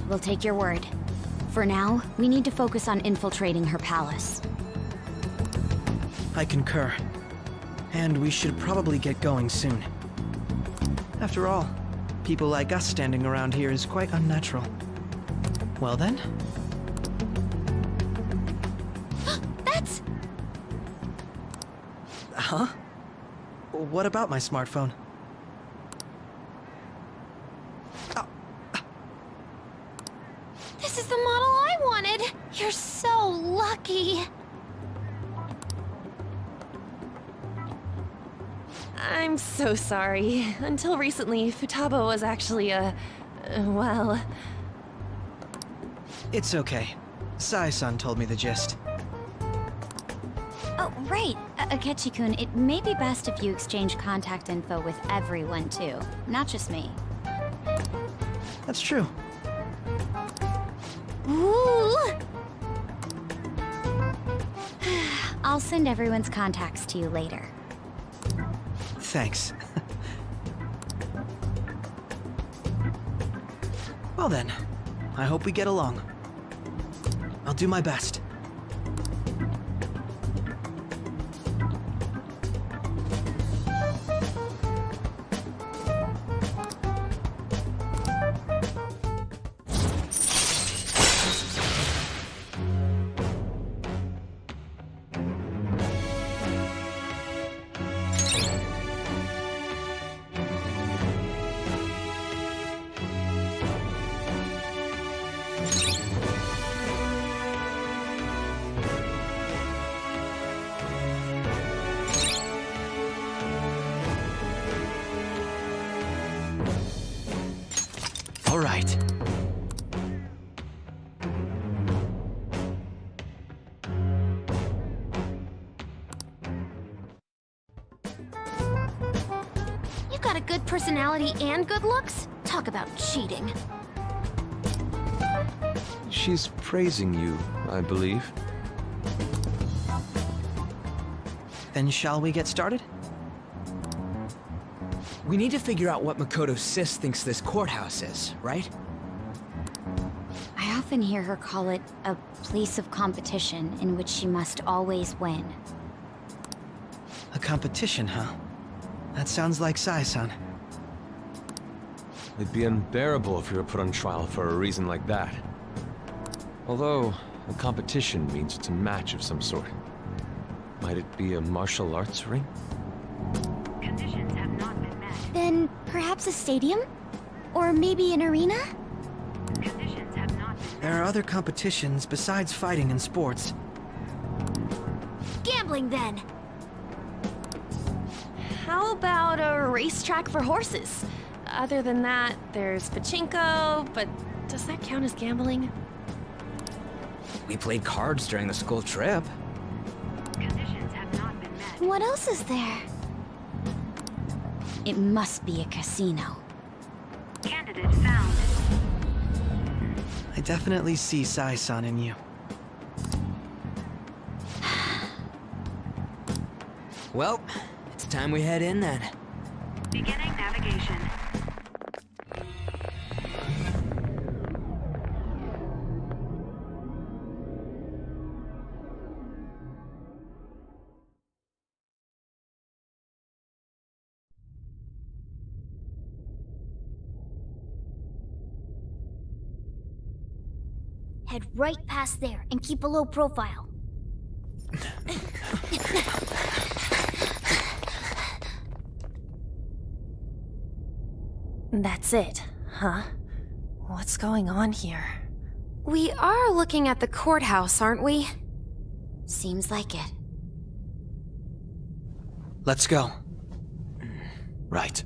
We'll take your word. For now, we need to focus on infiltrating her palace. I concur. And we should probably get going soon. After all, people like us standing around here is quite unnatural. Well then? That's... Huh? What about my smartphone? This is the model I wanted! You're so lucky! I'm so sorry. Until recently, Futaba was actually well... It's okay. Sai-san told me the gist. Oh, right. Akechi-kun, it may be best if you exchange contact info with everyone, too. Not just me. That's true. Ooh! I'll send everyone's contacts to you later. Thanks. Well then, I hope we get along. I'll do my best. All right. You got a good personality and good looks? Talk about cheating. She's praising you, I believe. Then shall we get started? We need to figure out what Makoto Sis thinks this courthouse is, right? I often hear her call it a place of competition in which she must always win. A competition, huh? That sounds like Sai-san. It'd be unbearable if you were put on trial for a reason like that. Although, a competition means it's a match of some sort. Might it be a martial arts ring? Conditions have not been met. Then perhaps a stadium? Or maybe an arena? Conditions have not been met. There are other competitions besides fighting and sports. Gambling then! How about a racetrack for horses? Other than that, there's pachinko, but does that count as gambling? We played cards during the school trip. Conditions have not been met. What else is there? It must be a casino. Candidate found. I definitely see Sai-san in you. Well, it's time we head in then. Beginning navigation. Head right past there and keep a low profile. That's it, huh? What's going on here? We are looking at the courthouse, aren't we? Seems like it. Let's go. Right.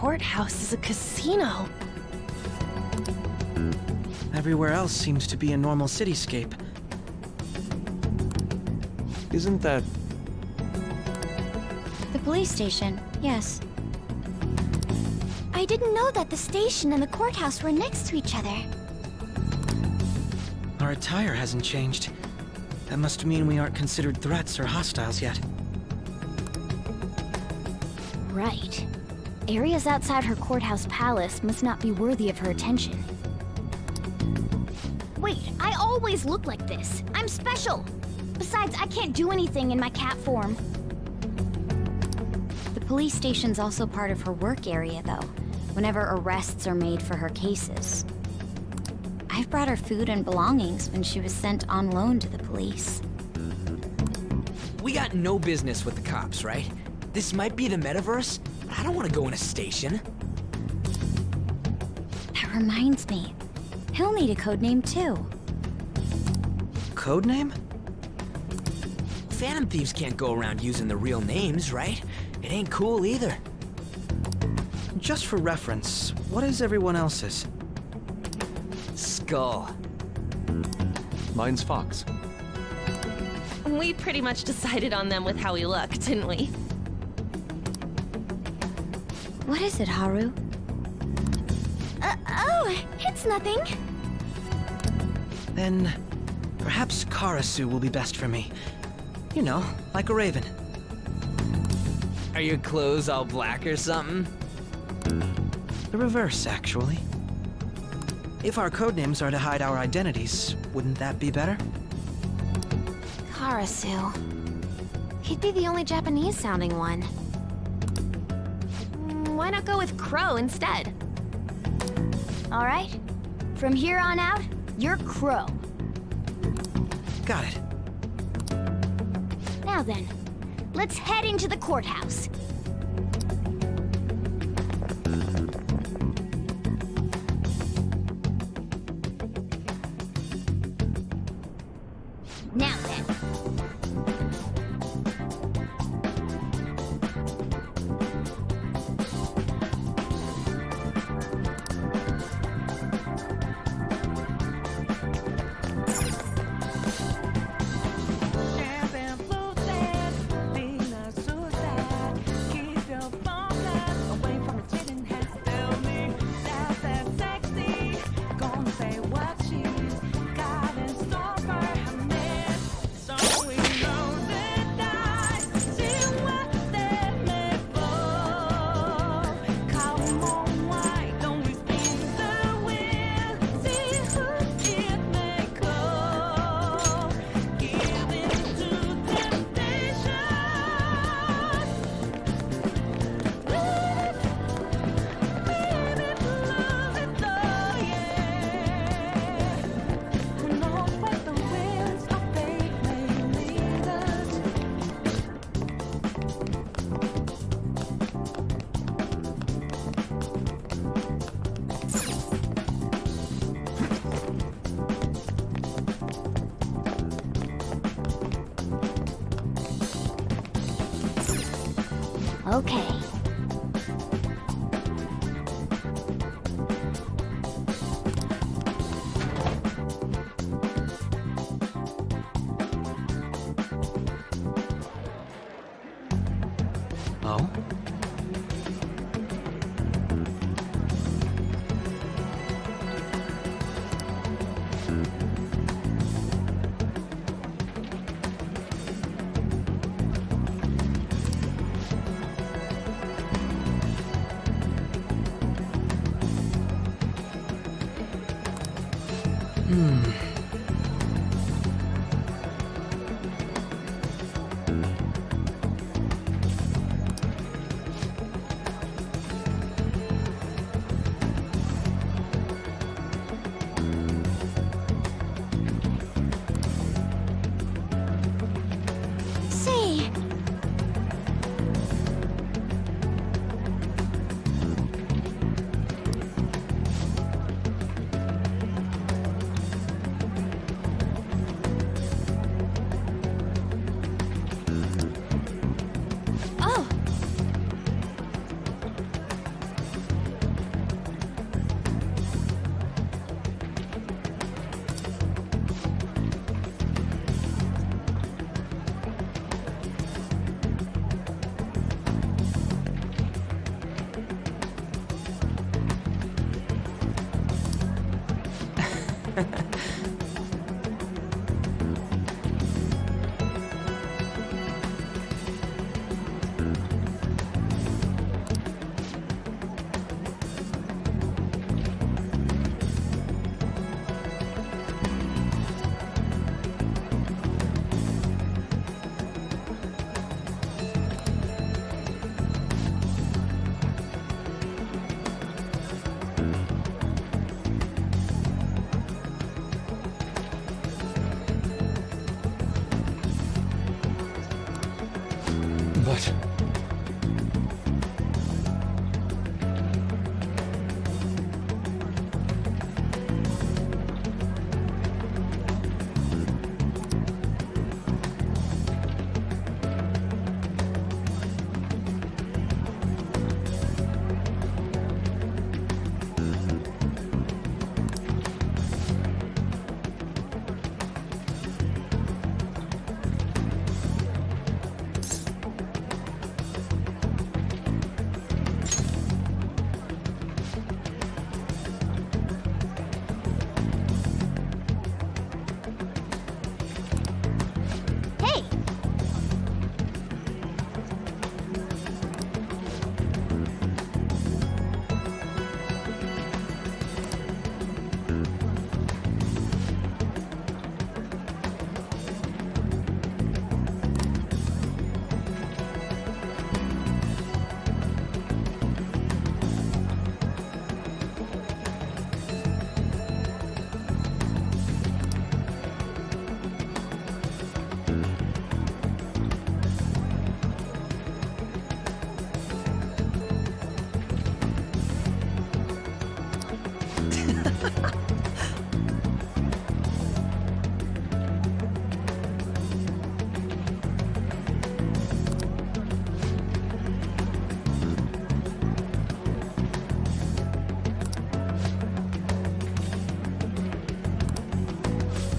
Courthouse is a casino. Everywhere else seems to be a normal cityscape. Isn't that... The police station, yes. I didn't know that the station and the courthouse were next to each other. Our attire hasn't changed. That must mean we aren't considered threats or hostiles yet. Right. Areas outside her courthouse palace must not be worthy of her attention. Wait, I always look like this. I'm special. Besides, I can't do anything in my cat form. The police station's also part of her work area, though, whenever arrests are made for her cases. I've brought her food and belongings when she was sent on loan to the police. We got no business with the cops, right? This might be the metaverse, but I don't want to go in a station. That reminds me. He'll need a codename, too. Codename? Phantom thieves can't go around using the real names, right? It ain't cool either. Just for reference, what is everyone else's? Skull. Mine's Fox. We pretty much decided on them with how we look, didn't we? What is it, Haru? Oh, it's nothing. Then, perhaps Karasu will be best for me. You know, like a raven. Are your clothes all black or something? The reverse, actually. If our codenames are to hide our identities, wouldn't that be better? Karasu. He'd be the only Japanese-sounding one. Why not go with Crow instead? All right. From here on out, you're Crow. Got it. Now then, let's head into the courthouse. Now then. Okay. Oh? But...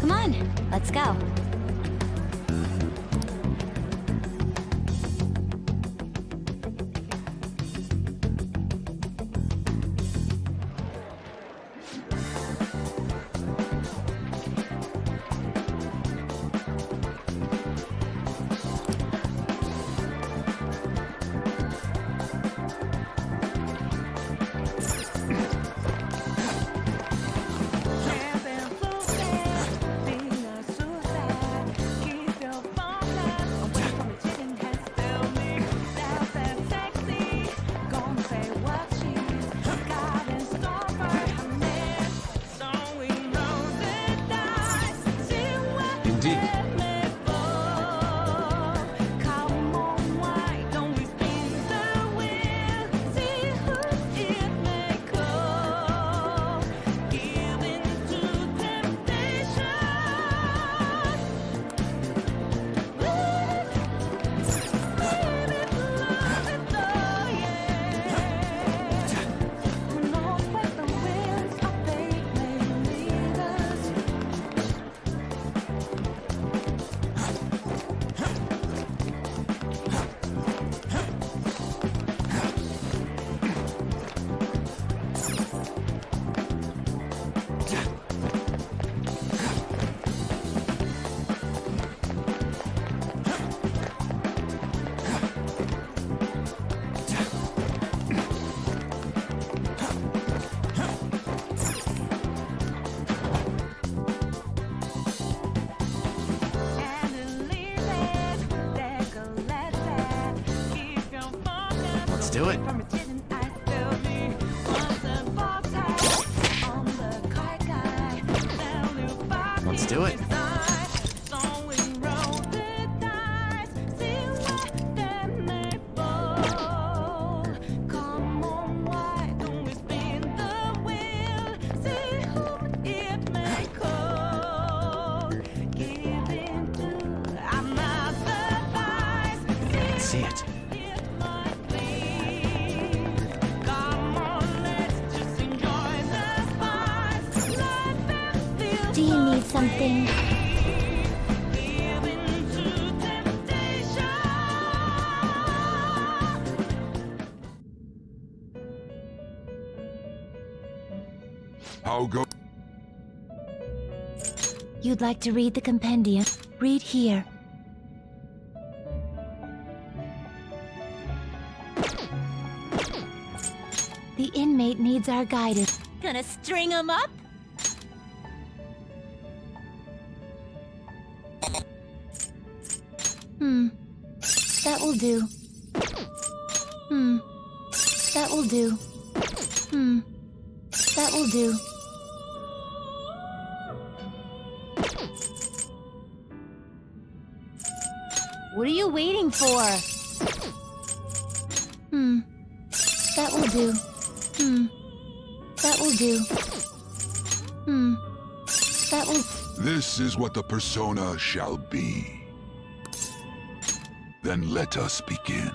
Come on, let's go. Let's do it. Let's do it. See it. Do you need something? I'll go. You'd like to read the compendium? Read here. The inmate needs our guidance. Gonna string him up? That will do. That will do. That will do. What are you waiting for? That will do. That will do. That will... This is what the persona shall be. Then let us begin.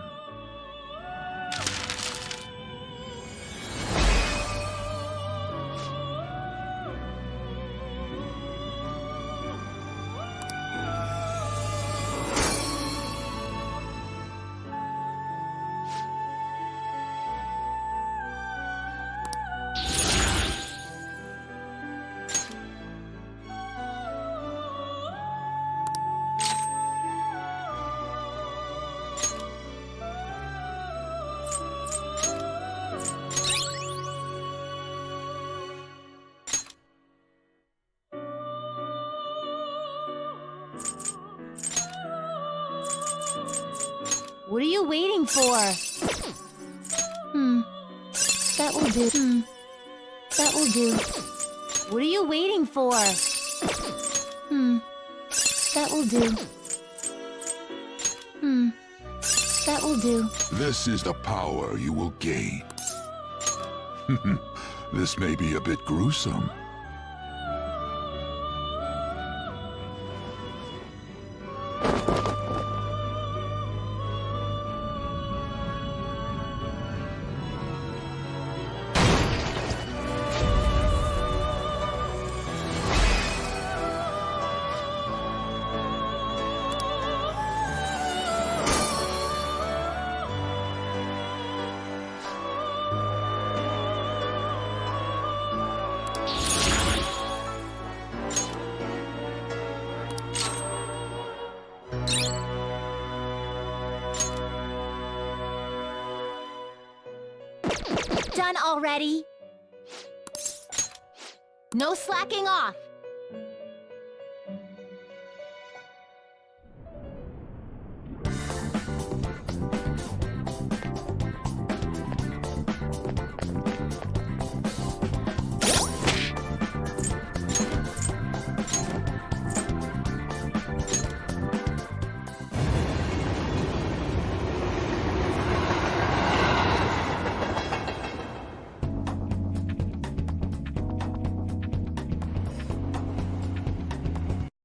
What are you waiting for? That will do. That will do. What are you waiting for? That will do. That will do. This is the power you will gain. This may be a bit gruesome. Done already? No slacking off.